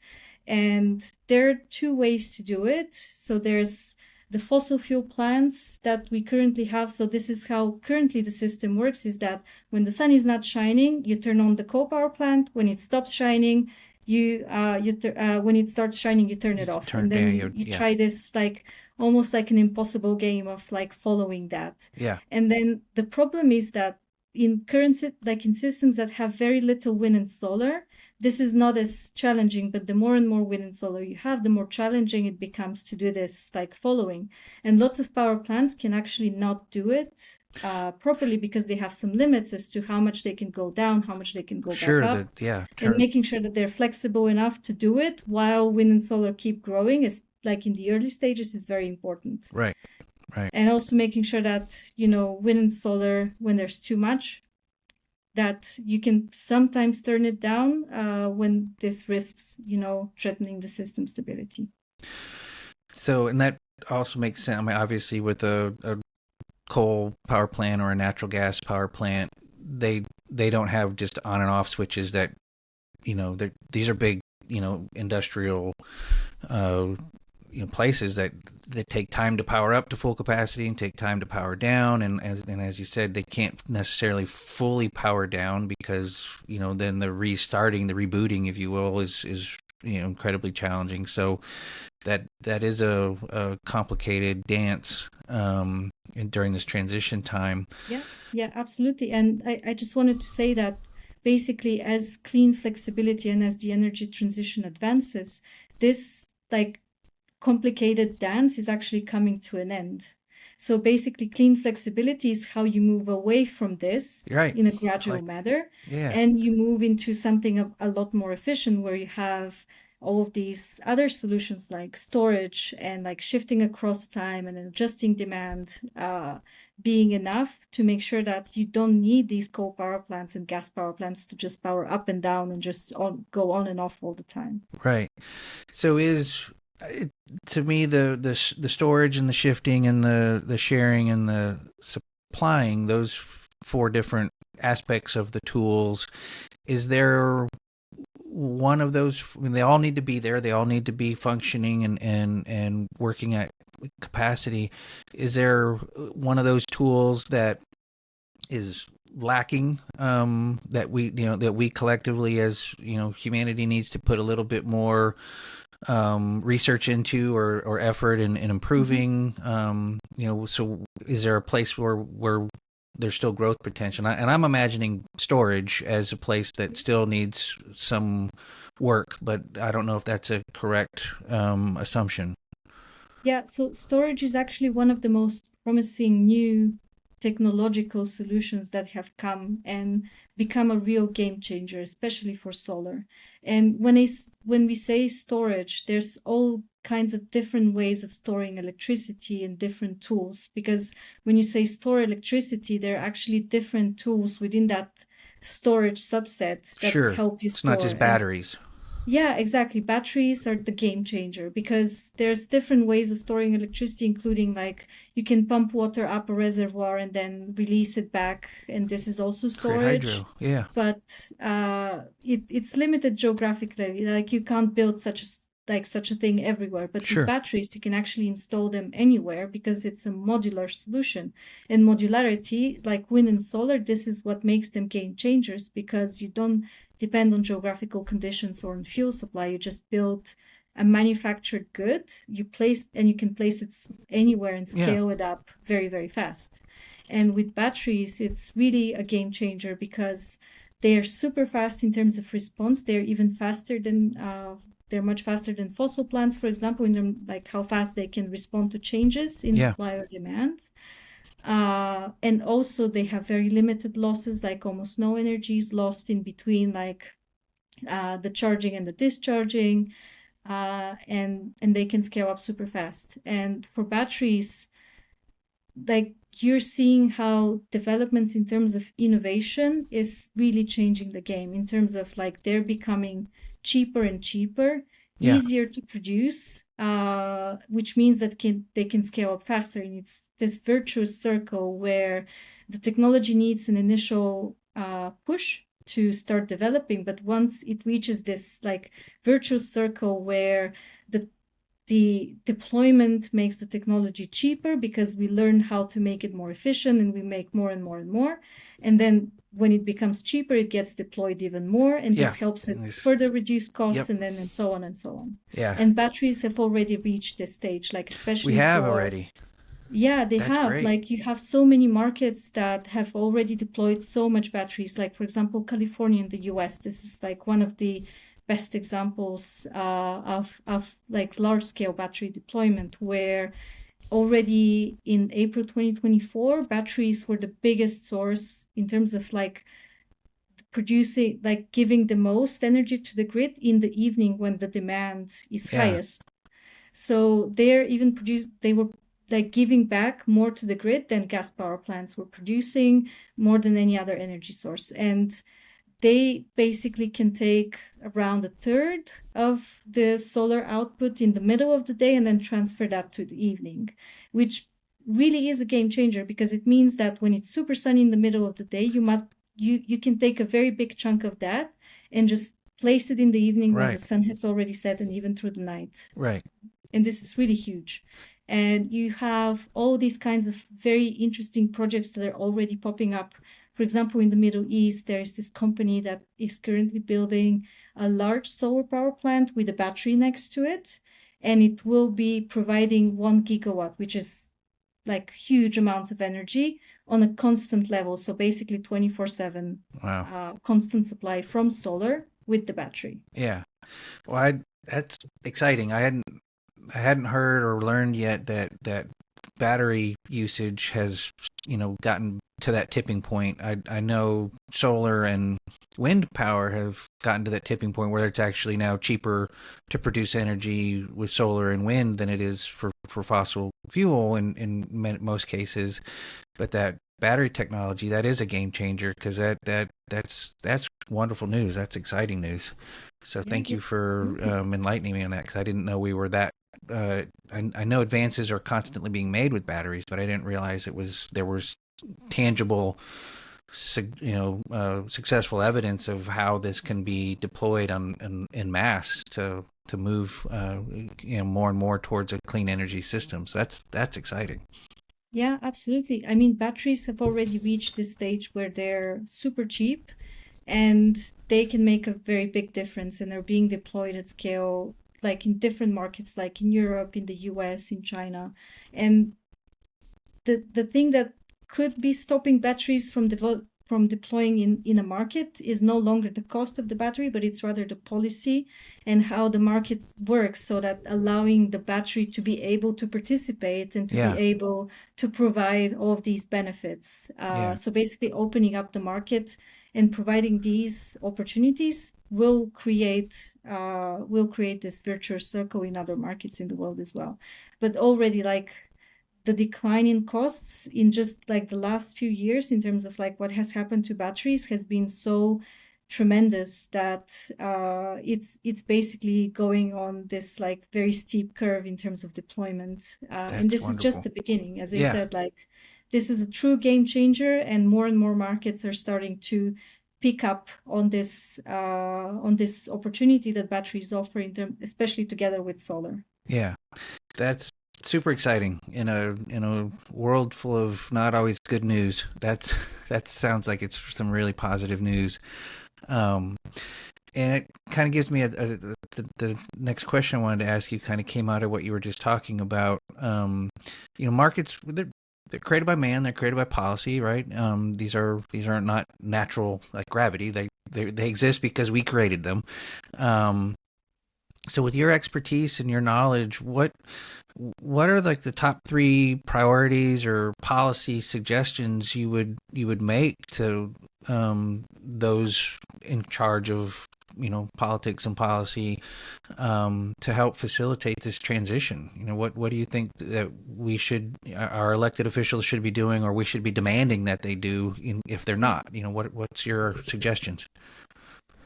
And there are 2 ways to do it. So there's the fossil fuel plants that we currently have. So this is how currently the system works, is that when the sun is not shining, you turn on the coal power plant. When it stops shining, when it starts shining, you turn it off. And then you try this like almost like an impossible game of like following that. Yeah. And then the problem is that in in systems that have very little wind and solar, this is not as challenging, but the more and more wind and solar you have, the more challenging it becomes to do this like following. And lots of power plants can actually not do it properly because they have some limits as to how much they can go down, how much they can go back up. And making sure that they're flexible enough to do it while wind and solar keep growing, is like in the early stages, is very important. Right. And also making sure that, wind and solar, when there's too much, that you can sometimes turn it down when this risks, threatening the system stability. So, and that also makes sense. I mean, obviously, with a coal power plant or a natural gas power plant, they don't have just on and off switches that, these are big, industrial places that take time to power up to full capacity and take time to power down, and as you said, they can't necessarily fully power down because then the rebooting, if you will, is incredibly challenging. So that is a complicated dance during this transition time. Yeah, absolutely. And I just wanted to say that basically, as clean flexibility and as the energy transition advances, this like complicated dance is actually coming to an end. So basically, clean flexibility is how you move away from this in a gradual manner, and you move into something a lot more efficient, where you have all of these other solutions like storage and like shifting across time and adjusting demand being enough to make sure that you don't need these coal power plants and gas power plants to just power up and down and just go on and off all the time. Right. So to me, the storage and the shifting and the sharing and the supplying, those four different aspects of the tools, is there one of those? I mean, they all need to be there. They all need to be functioning and working at capacity. Is there one of those tools that is lacking, that we collectively as humanity needs to put a little bit more research into or effort in improving? So is there a place where there's still growth potential? And I'm imagining storage as a place that still needs some work, but I don't know if that's a correct assumption. Yeah, so storage is actually one of the most promising new technological solutions that have come and become a real game changer, especially for solar. And when we say storage, there's all kinds of different ways of storing electricity and different tools, because when you say store electricity, there are actually different tools within that storage subset that help you store. It's not just batteries. Yeah, exactly. Batteries are the game changer because there's different ways of storing electricity, including like you can pump water up a reservoir and then release it back, and this is also storage. Great hydro, yeah. But it's limited geographically. Like you can't build such a thing everywhere. But with batteries, you can actually install them anywhere because it's a modular solution. And modularity, like wind and solar, this is what makes them game changers, because you don't depend on geographical conditions or on fuel supply. You just build a manufactured good, you can place it anywhere and scale it up very, very fast. And with batteries, it's really a game changer because they are super fast in terms of response. They're even faster than they're much faster than fossil plants, for example, in terms like how fast they can respond to changes in supply or demand. And also they have very limited losses, like almost no energy is lost in between like the charging and the discharging, and they can scale up super fast. And for batteries, like you're seeing how developments in terms of innovation is really changing the game in terms of like they're becoming cheaper and cheaper, easier to produce, which means that they can scale up faster. And it's this virtuous circle where the technology needs an initial push to start developing, but once it reaches this like virtuous circle where the the deployment makes the technology cheaper because we learn how to make it more efficient, and we make more and more and more. And then when it becomes cheaper, it gets deployed even more, and Yeah. this helps it This- further reduce costs, Yep. and so on and so on. Yeah. And batteries have already reached this stage, like We especially have for, already. yeah, they That's have. great. Like you have so many markets that have already deployed so much batteries. Like for example, California in the US. This is like one of the best examples of like large scale battery deployment, where already in April 2024, batteries were the biggest source in terms of like producing, like giving the most energy to the grid in the evening when the demand is Yeah. highest. So they were like giving back more to the grid than gas power plants were producing, more than any other energy source. And they basically can take around a third of the solar output in the middle of the day and then transfer that to the evening, which really is a game changer, because it means that when it's super sunny in the middle of the day, you can take a very big chunk of that and just place it in the evening when the Right. sun has already set, and even through the night. Right. And this is really huge. And you have all these kinds of very interesting projects that are already popping up. For example, in the Middle East, there is this company that is currently building a large solar power plant with a battery next to it, and it will be providing 1 gigawatt, which is like huge amounts of energy on a constant level. So basically 24/7 Wow. constant supply from solar with the battery. Yeah. Well, that's exciting. I hadn't heard or learned yet that battery usage has, gotten to that tipping point. I know solar and wind power have gotten to that tipping point where it's actually now cheaper to produce energy with solar and wind than it is for fossil fuel in most cases. But that battery technology, that is a game changer, because that's wonderful news. That's exciting news. So Yeah, thank yeah, you for absolutely. enlightening me on that, because I didn't know we were that. I know advances are constantly being made with batteries, but I didn't realize there was tangible, successful evidence of how this can be deployed in mass to move more and more towards a clean energy system. So that's exciting. Yeah, absolutely. I mean, batteries have already reached this stage where they're super cheap and they can make a very big difference, and they're being deployed at scale, like in different markets, like in Europe, in the US, in China. And the thing that could be stopping batteries from deploying in a market is no longer the cost of the battery, but it's rather the policy and how the market works, so that allowing the battery to be able to participate and to be Yeah, able to provide all of these benefits. yeah, So basically opening up the market and providing these opportunities will create this virtuous circle in other markets in the world as well. But already, like, the decline in costs in just like the last few years in terms of like what has happened to batteries has been so tremendous that it's basically going on this like very steep curve in terms of deployment. And that's this is just wonderful. the beginning. As I Yeah, said, like, this is a true game changer, and more markets are starting to pick up on this opportunity that batteries offer especially together with solar. yeah. That's super exciting in a world full of not always good news. That sounds like it's some really positive news. Um, and it kind of gives me the next question I wanted to ask you. Kind of came out of what you were just talking about. Markets, they're created by man. They're created by policy, right? These are not natural like gravity. They exist because we created them. Um, so with your expertise and your knowledge, what are like the top three priorities or policy suggestions you would make to those in charge of politics and policy, to help facilitate this transition? What do you think that our elected officials should be doing, or we should be demanding that they do, if they're not? What's your suggestions?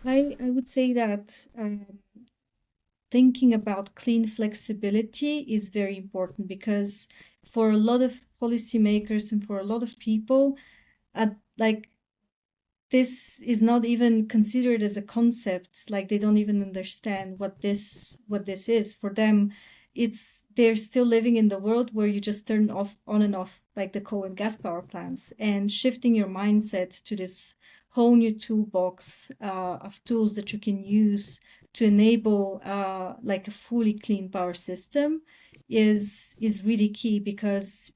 I would say that thinking about clean flexibility is very important, because for a lot of policymakers and for a lot of people, like, this is not even considered as a concept. Like, they don't even understand what this is for them. they're still living in the world where you just turn off on and off like the coal and gas power plants, and shifting your mindset to this whole new toolbox of tools that you can use to enable like a fully clean power system is really key, because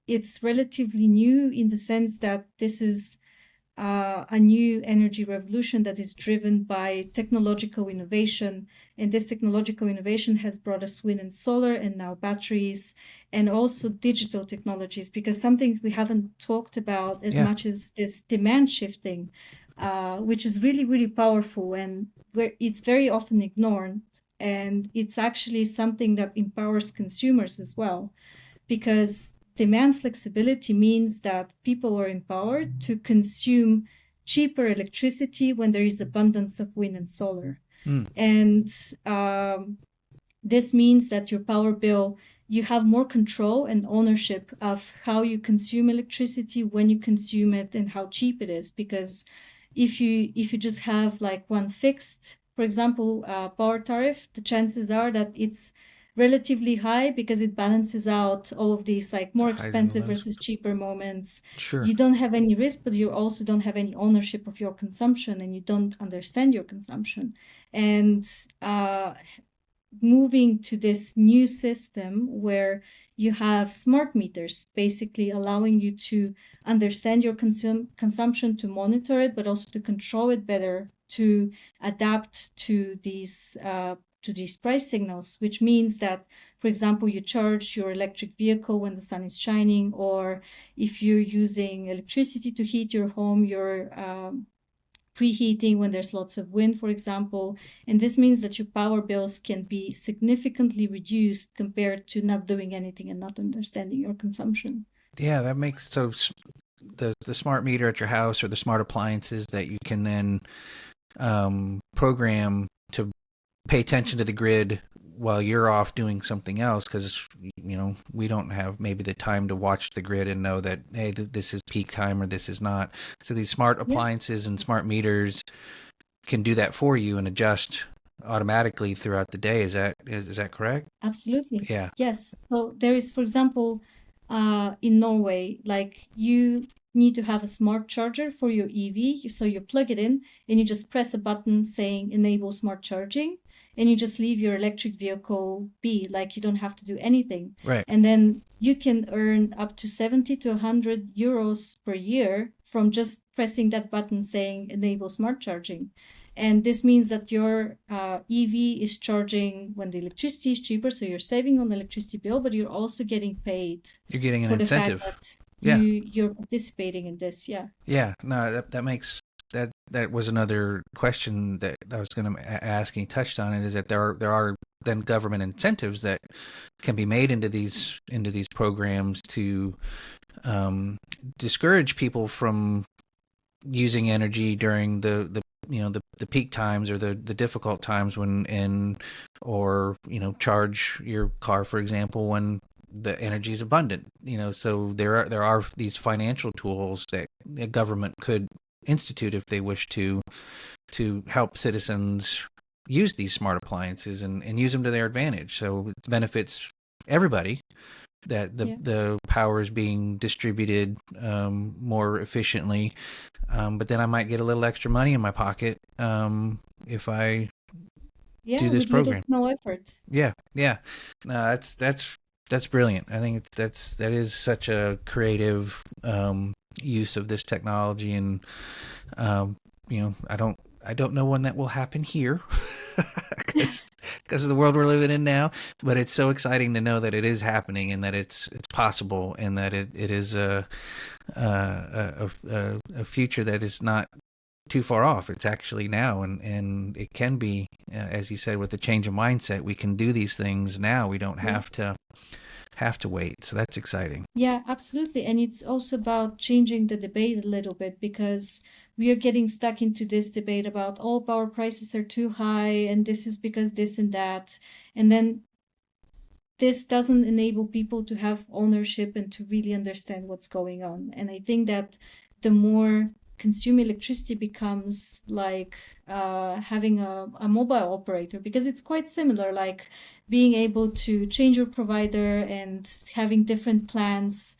it's relatively new in the sense that this is a new energy revolution that is driven by technological innovation. And this technological innovation has brought us wind and solar, and now batteries, and also digital technologies, because something we haven't talked about as Yeah. much as this demand shifting, which is really, really powerful, and where it's very often ignored. And it's actually something that empowers consumers as well, because demand flexibility means that people are empowered to consume cheaper electricity when there is abundance of wind and solar. Mm. And this means that your power bill, you have more control and ownership of how you consume electricity, when you consume it, and how cheap it is. Because if you just have like one fixed, for example, power tariff, the chances are that it's relatively high because it balances out all of these like more Highs and expensive lows. versus cheaper moments. Sure. You don't have any risk, but you also don't have any ownership of your consumption, and you don't understand your consumption. And moving to this new system where you have smart meters basically allowing you to understand your consumption, to monitor it, but also to control it better, to adapt to these price signals, which means that, for example, you charge your electric vehicle when the sun is shining, or if you're using electricity to heat your home, you're preheating when there's lots of wind, for example. And this means that your power bills can be significantly reduced compared to not doing anything and not understanding your consumption. Yeah, that makes the smart meter at your house, or the smart appliances that you can then program to pay attention to the grid while you're off doing something else, because we don't have maybe the time to watch the grid and know that, hey, this is peak time or this is not. So these smart appliances and smart meters can do that for you and adjust automatically throughout the day. Is that correct? Absolutely. Yeah. Yes. So there is, for example, in Norway, like you need to have a smart charger for your EV. So you plug it in and you just press a button saying enable smart charging, and you just leave your electric vehicle be, like you don't have to do anything. Right. And then you can earn up to 70 to 100 euros per year from just pressing that button saying enable smart charging. And this means that your EV is charging when the electricity is cheaper, so you're saving on the electricity bill, but you're also getting paid You're getting an for the fact incentive. that Yeah. you're participating in this. Yeah. Yeah. No, that makes that was another question that I was going to ask, and you touched on it, is that there are then government incentives that can be made into these programs to discourage people from using energy during the peak times, or the difficult times or charge your car, for example, when the energy is abundant. So there are these financial tools that the government could institute if they wish to help citizens use these smart appliances and use them to their advantage. So it benefits everybody, that the power is being distributed more efficiently, but then I might get a little extra money in my pocket if I do this with little program. to no effort. Yeah. No, that's brilliant. I think that is such a creative use of this technology, and I don't know when that will happen here, because of the world we're living in now. But it's so exciting to know that it is happening, and that it's possible, and that it is a future that is not too far off. It's actually now, and it can be, as you said, with the change of mindset, we can do these things now. We don't have to wait. So that's exciting. Yeah, absolutely. And it's also about changing the debate a little bit, because we are getting stuck into this debate about, oh, power prices are too high, and this is because this and that. And then this doesn't enable people to have ownership and to really understand what's going on. And I think that the more consume electricity becomes like having a mobile operator, because it's quite similar, like being able to change your provider and having different plans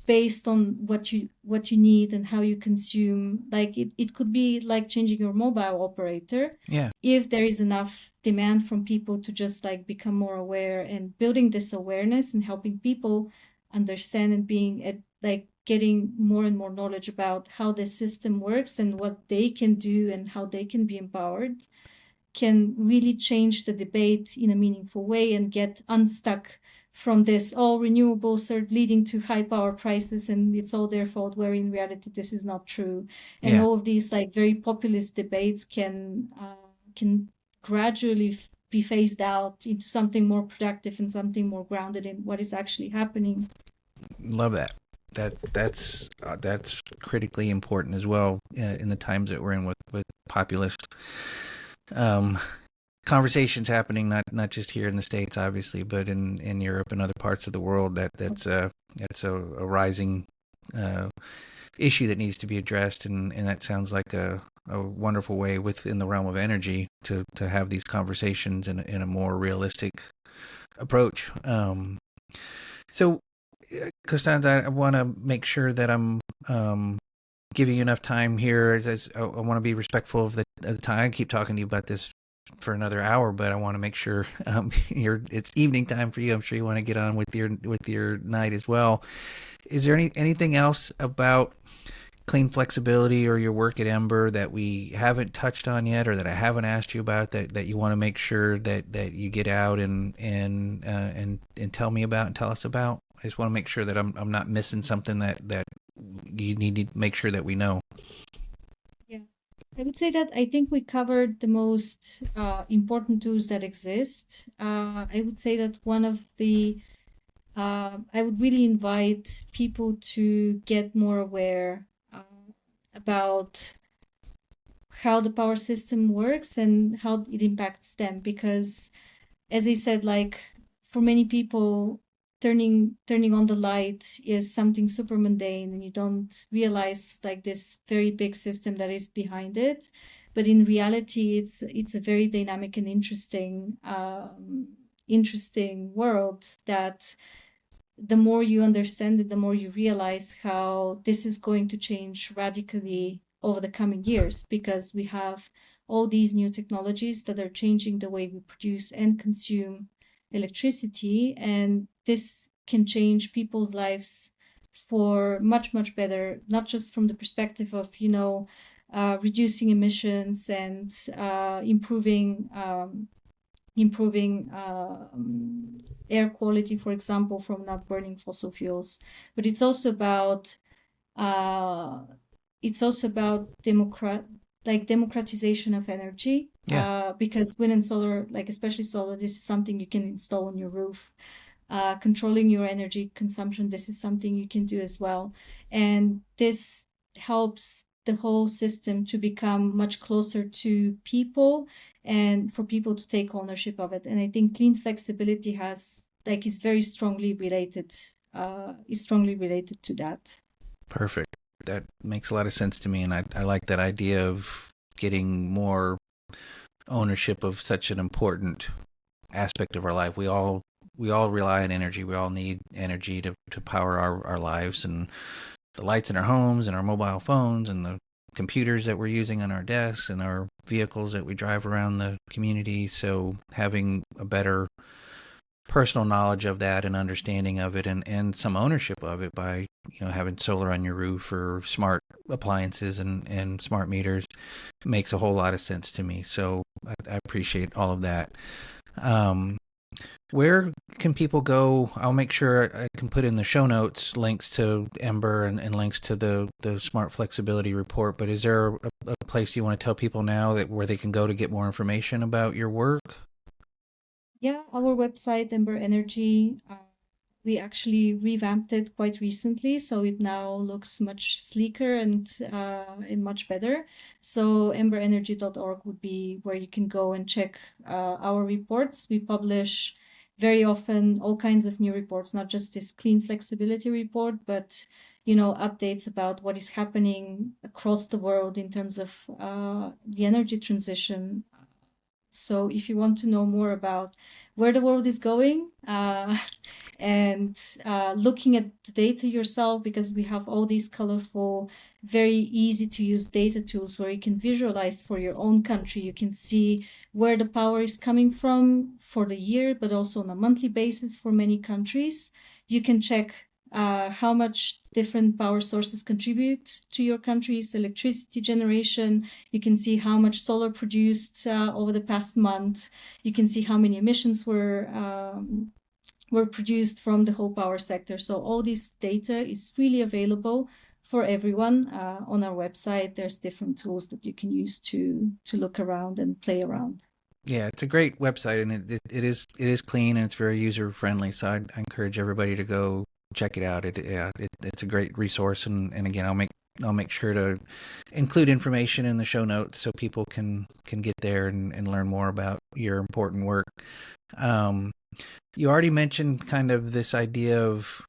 based on what you need and how you consume. Like it could be like changing your mobile operator Yeah. if there is enough demand from people to just like become more aware, and building this awareness and helping people understand and being at like getting more and more knowledge about how the system works and what they can do and how they can be empowered can really change the debate in a meaningful way and get unstuck from this, oh, renewables are leading to high power prices and it's all their fault, where in reality this is not true. And Yeah. all of these like very populist debates can gradually be phased out into something more productive and something more grounded in what is actually happening. Love that. That's critically important as well in the times that we're in with populist um, conversations happening, not just here in the States, obviously, but in Europe and other parts of the world. That's a rising issue that needs to be addressed, and that sounds like a wonderful way within the realm of energy to have these conversations in a more realistic approach. So, Kostantsa, I want to make sure that I'm giving you enough time here. As I want to be respectful of the time. I keep talking to you about this for another hour, but I want to make sure it's evening time for you. I'm sure you want to get on with your night as well. Is there anything else about clean flexibility or your work at Ember that we haven't touched on yet, or that I haven't asked you about that you want to make sure that you get out and tell me about and tell us about? I just want to make sure that I'm not missing something that you need to make sure that we know. Yeah, I would say that I think we covered the most important tools that exist. I would say that one of the I would really invite people to get more aware about how the power system works and how it impacts them. Because, as I said, like for many people, turning on the light is something super mundane, and you don't realize like this very big system that is behind it. But in reality, it's a very dynamic and interesting world that the more you understand it, the more you realize how this is going to change radically over the coming years, because we have all these new technologies that are changing the way we produce and consume electricity. And this can change people's lives for much, much better, not just from the perspective of, reducing emissions and improving air quality, for example, from not burning fossil fuels. But uh, it's also about democratization of energy. Yeah. Because wind and solar, like especially solar, this is something you can install on your roof. Controlling your energy consumption, this is something you can do as well. And this helps the whole system to become much closer to people and for people to take ownership of it. And I think clean flexibility is very strongly related, to that. Perfect. That makes a lot of sense to me, and I like that idea of getting more ownership of such an important aspect of our life. We all rely on energy. We all need energy to power our lives, and the lights in our homes and our mobile phones and the computers that we're using on our desks and our vehicles that we drive around the community. So having a better personal knowledge of that and understanding of it, and some ownership of it by having solar on your roof or smart appliances and smart meters makes a whole lot of sense to me. So I appreciate all of that. Where can people go? I'll make sure I can put in the show notes links to Ember and links to the Smart Flexibility Report. But is there a place you want to tell people now where they can go to get more information about your work? Yeah, our website, Ember Energy, we actually revamped it quite recently, so it now looks much sleeker and much better. So emberenergy.org would be where you can go and check our reports. We publish very often all kinds of new reports, not just this clean flexibility report, but updates about what is happening across the world in terms of the energy transition. So if you want to know more about where the world is going, and looking at the data yourself, because we have all these colorful, very easy to use data tools where you can visualize for your own country. You can see where the power is coming from for the year, but also on a monthly basis for many countries. You can check how much different power sources contribute to your country's electricity generation. You can see how much solar produced over the past month. You can see how many emissions were produced from the whole power sector. So all this data is really available for everyone on our website. There's different tools that you can use to look around and play around. Yeah, it's a great website, and it is clean and it's very user friendly. So I encourage everybody to go check it out. It's a great resource, and again, I'll make sure to include information in the show notes so people can get there and learn more about your important work. You already mentioned kind of this idea of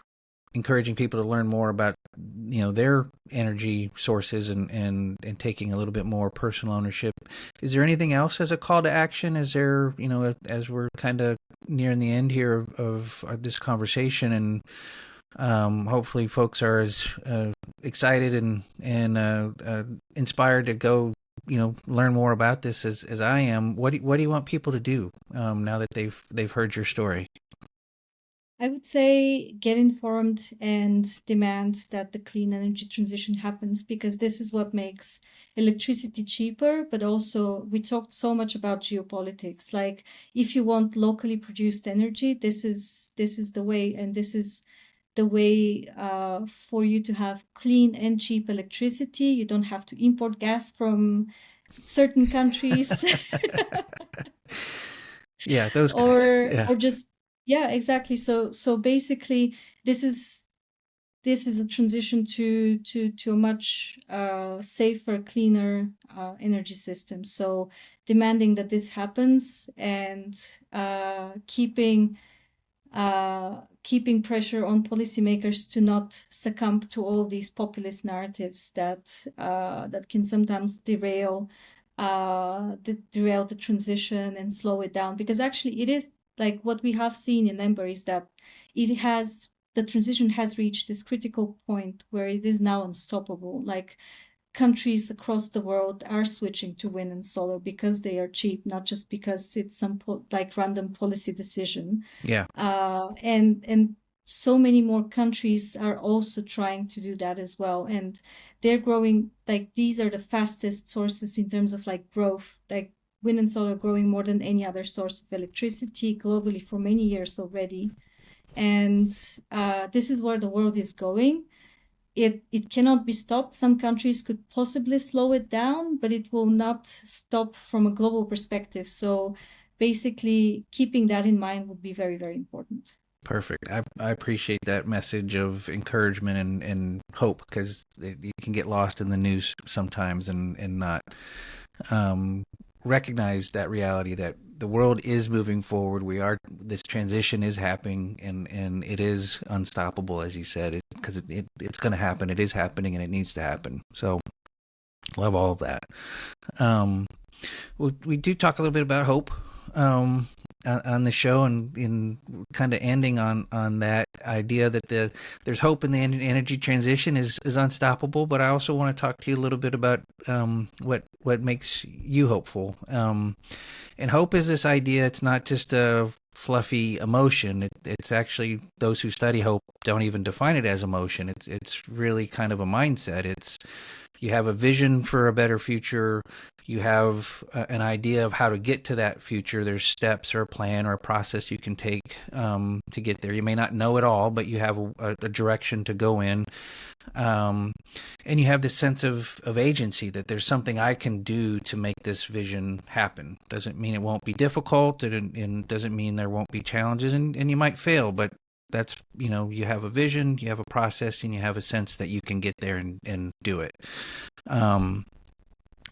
encouraging people to learn more about their energy sources and taking a little bit more personal ownership. Is there anything else as a call to action? Is there, as we're kind of nearing the end here of this conversation, and hopefully folks are as excited and inspired to go learn more about this as I am. What do you want people to do now that they've heard your story? I would say get informed and demand that the clean energy transition happens, because this is what makes electricity cheaper. But also, we talked so much about geopolitics. Like, if you want locally produced energy, this is the way, and this is the way for you to have clean and cheap electricity. You don't have to import gas from certain countries. Yeah, those guys. or Yeah. or just, yeah, exactly. So basically, this is a transition to a much safer, cleaner energy system. So demanding that this happens, and keeping pressure on policymakers to not succumb to all these populist narratives that can sometimes derail the transition and slow it down. Because actually, it is like what we have seen in Ember is that the transition has reached this critical point where it is now unstoppable. Like, countries across the world are switching to wind and solar because they are cheap, not just because it's some random policy decision. Yeah. And so many more countries are also trying to do that as well, and they're growing. Like, these are the fastest sources in terms of growth. Like, wind and solar growing more than any other source of electricity globally for many years already. And this is where the world is going. It cannot be stopped. Some countries could possibly slow it down, but it will not stop from a global perspective. So basically, keeping that in mind would be very, very important. Perfect. I appreciate that message of encouragement and hope, because you can get lost in the news sometimes and not recognize that reality that the world is moving forward. This transition is happening, and it is unstoppable, as you said, because it's going to happen. It is happening, and it needs to happen. So love all of that. We do talk a little bit about hope on the show, and in kind of ending on that idea that there's hope in the energy transition is unstoppable. But I also want to talk to you a little bit about what makes you hopeful. And hope is this idea. It's not just a fluffy emotion. It's actually, those who study hope don't even define it as emotion. It's really kind of a mindset. It's, you have a vision for a better future. You have an idea of how to get to that future. There's steps or a plan or a process you can take to get there. You may not know it all, but you have a direction to go in. And you have this sense of agency, that there's something I can do to make this vision happen. Doesn't mean it won't be difficult, and doesn't mean there won't be challenges, and you might fail, but that's, you have a vision, you have a process, and you have a sense that you can get there and do it.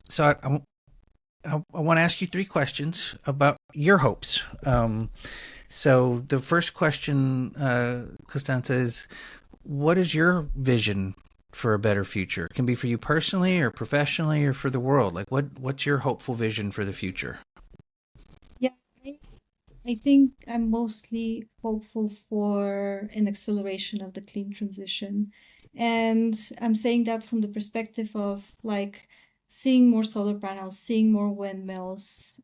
So I want to ask you 3 questions about your hopes. So the first question, Kostantsa, is, what is your vision for a better future? It can be for you personally or professionally or for the world. Like what's your hopeful vision for the future? Yeah, I, I think I'm mostly hopeful for an acceleration of the clean transition. And I'm saying that from the perspective of like seeing more solar panels, seeing more windmills,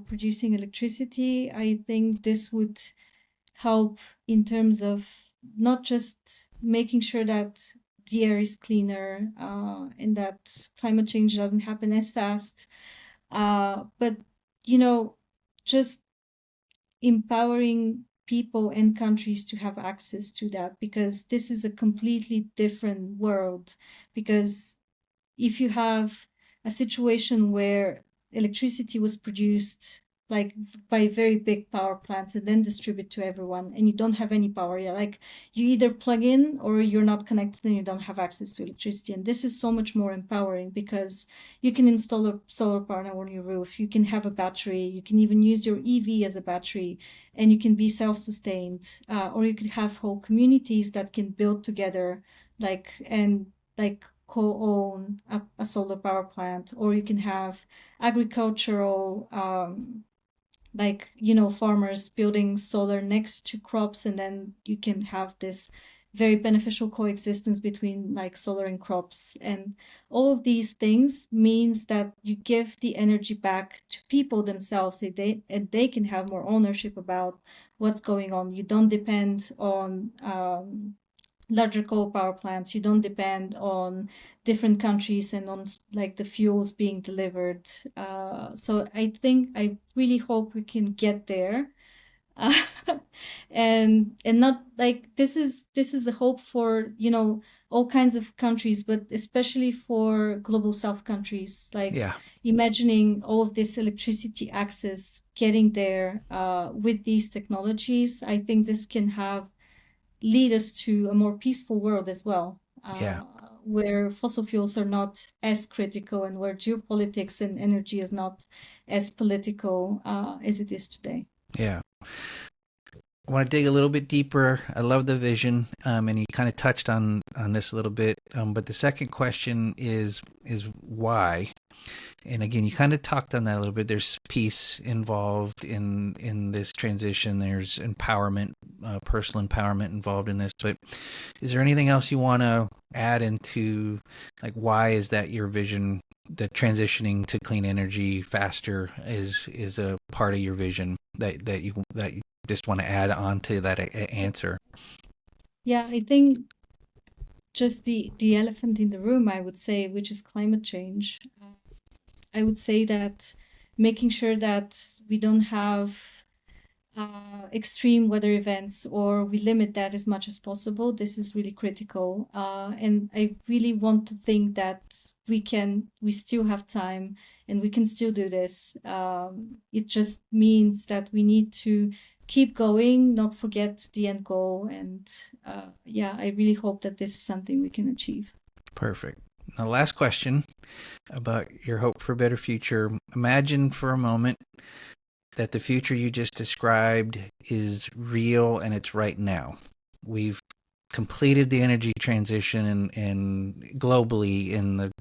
producing electricity. I think this would help in terms of not just making sure that the air is cleaner and that climate change doesn't happen as fast, but you know, just empowering people and countries to have access to that, because this is a completely different world. Because if you have a situation where electricity was produced like by very big power plants and then distribute to everyone, and you don't have any power, yeah, like you either plug in or you're not connected and you don't have access to electricity. And this is so much more empowering because you can install a solar panel on your roof, you can have a battery, you can even use your EV as a battery, and you can be self-sustained, or you could have whole communities that can build together, like and like co-own a solar power plant. Or you can have agricultural like farmers building solar next to crops, and then you can have this very beneficial coexistence between like solar and crops. And all of these things means that you give the energy back to people themselves, and they can have more ownership about what's going on. You don't depend on larger coal power plants. You don't depend on different countries and on like the fuels being delivered. So I think I really hope we can get there. Uh, and not like this is a hope for all kinds of countries, but especially for global south countries, like Yeah. imagining all of this electricity access getting there with these technologies. I think this can have lead us to a more peaceful world as well, Yeah. where fossil fuels are not as critical and where geopolitics and energy is not as political as it is today. Yeah. I want to dig a little bit deeper. I love the vision, and you kind of touched on this a little bit. But the second question is why? And again, you kind of talked on that a little bit. There's peace involved in this transition. There's empowerment, personal empowerment involved in this. But is there anything else you want to add into, like, why is that your vision? That transitioning to clean energy faster is a part of your vision that you just want to add on to that answer. Yeah, I think just the elephant in the room, I would say, which is climate change. I would say that making sure that we don't have extreme weather events, or we limit that as much as possible. This is really critical. And I really want to think that we still have time and we can still do this. It just means that we need to keep going, not forget the end goal. And yeah, I really hope that this is something we can achieve. Perfect. Now, last question about your hope for a better future. Imagine for a moment that the future you just described is real and it's right now. We've completed the energy transition, and globally, in the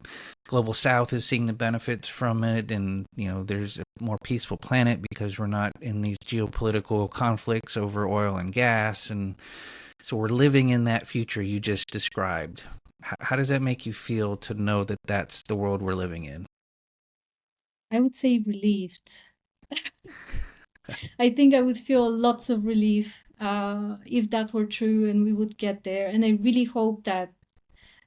global south is seeing the benefits from it, and there's a more peaceful planet because we're not in these geopolitical conflicts over oil and gas, and so we're living in that future you just described. How does that make you feel to know that that's the world we're living in? I would say relieved. I think I would feel lots of relief if that were true and we would get there. And I really hope that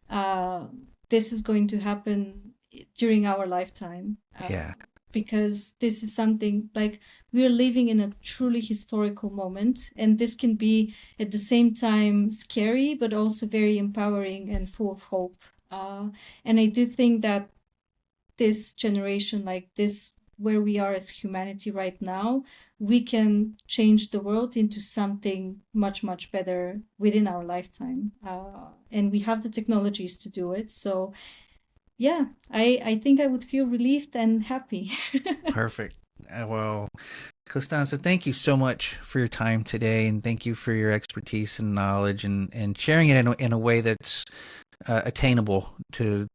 uh, this is going to happen during our lifetime, Yeah. because this is something like we are living in a truly historical moment. And this can be at the same time scary, but also very empowering and full of hope. And I do think that this generation, like this, where we are as humanity right now, we can change the world into something much, much better within our lifetime. And we have the technologies to do it. So, yeah, I think I would feel relieved and happy. Perfect. Well, Kostantsa, thank you so much for your time today, and thank you for your expertise and knowledge, and sharing it in a way that's attainable to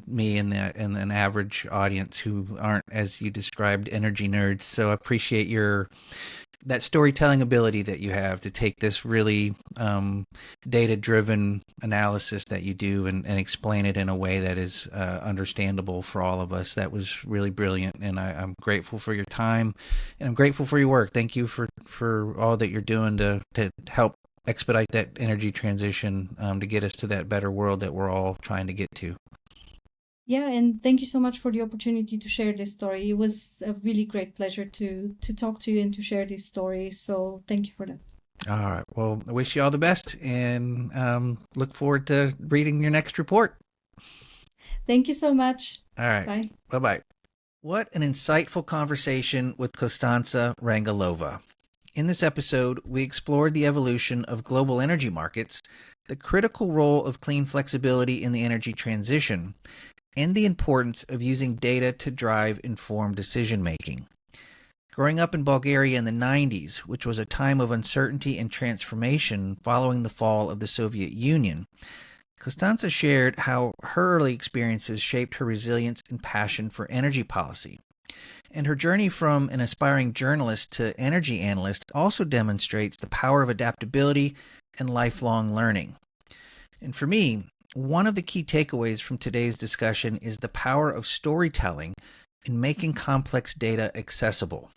me and an average audience who aren't, as you described, energy nerds. So I appreciate that storytelling ability that you have to take this really data driven analysis that you do, and explain it in a way that is understandable for all of us. That was really brilliant, and I'm grateful for your time, and I'm grateful for your work. Thank you for all that you're doing to help expedite that energy transition, to get us to that better world that we're all trying to get to. Yeah, and thank you so much for the opportunity to share this story. It was a really great pleasure to talk to you and to share this story. So thank you for that. All right. Well, I wish you all the best, and look forward to reading your next report. Thank you so much. All right. Bye. Bye-bye. What an insightful conversation with Kostantsa Rangelova. In this episode, we explored the evolution of global energy markets, the critical role of clean flexibility in the energy transition, and the importance of using data to drive informed decision-making. Growing up in Bulgaria in the 90s, which was a time of uncertainty and transformation following the fall of the Soviet Union, Kostantsa shared how her early experiences shaped her resilience and passion for energy policy. And her journey from an aspiring journalist to energy analyst also demonstrates the power of adaptability and lifelong learning. And for me, one of the key takeaways from today's discussion is the power of storytelling in making complex data accessible.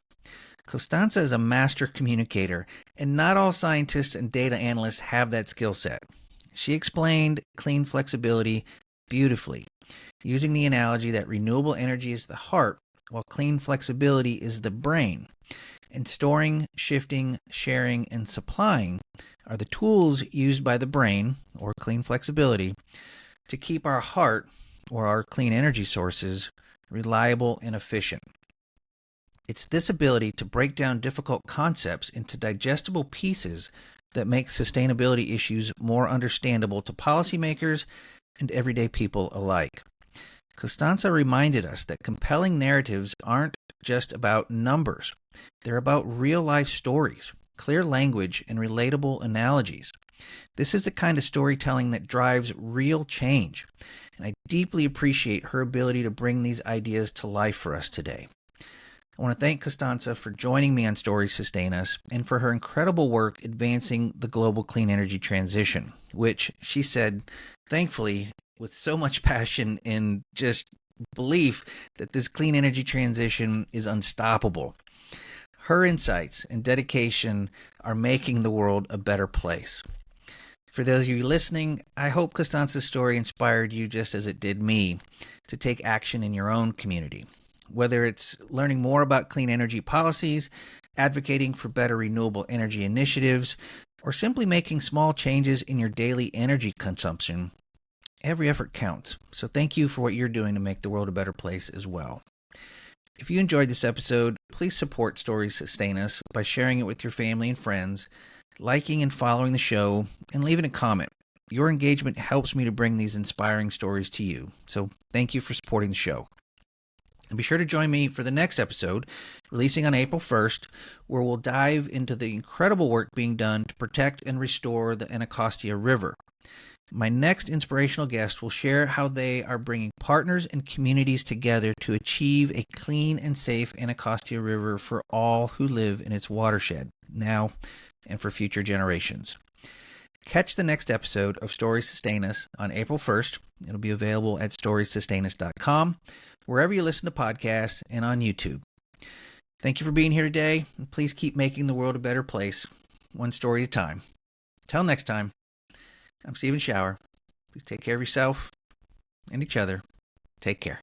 Kostantsa is a master communicator, and not all scientists and data analysts have that skill set. She explained clean flexibility beautifully, using the analogy that renewable energy is the heart, while clean flexibility is the brain. And storing, shifting, sharing, and supplying are the tools used by the brain, or clean flexibility, to keep our heart, or our clean energy sources, reliable and efficient. It's this ability to break down difficult concepts into digestible pieces that makes sustainability issues more understandable to policymakers and everyday people alike. Kostantsa reminded us that compelling narratives aren't just about numbers. They're about real-life stories, clear language, and relatable analogies. This is the kind of storytelling that drives real change, and I deeply appreciate her ability to bring these ideas to life for us today. I want to thank Kostantsa for joining me on Stories Sustain Us, and for her incredible work advancing the global clean energy transition, which, she said, thankfully, with so much passion and just belief that this clean energy transition is unstoppable. Her insights and dedication are making the world a better place. For those of you listening, I hope Kostantsa's story inspired you just as it did me to take action in your own community. Whether it's learning more about clean energy policies, advocating for better renewable energy initiatives, or simply making small changes in your daily energy consumption, every effort counts. So thank you for what you're doing to make the world a better place as well. If you enjoyed this episode, please support Stories Sustain Us by sharing it with your family and friends, liking and following the show, and leaving a comment. Your engagement helps me to bring these inspiring stories to you. So thank you for supporting the show. And be sure to join me for the next episode, releasing on April 1st, where we'll dive into the incredible work being done to protect and restore the Anacostia River. My next inspirational guest will share how they are bringing partners and communities together to achieve a clean and safe Anacostia River for all who live in its watershed, now and for future generations. Catch the next episode of Stories Sustain Us on April 1st. It'll be available at storiessustainus.com, wherever you listen to podcasts, and on YouTube. Thank you for being here today, and please keep making the world a better place, one story at a time. Till next time, I'm Stephen Shower. Please take care of yourself and each other. Take care.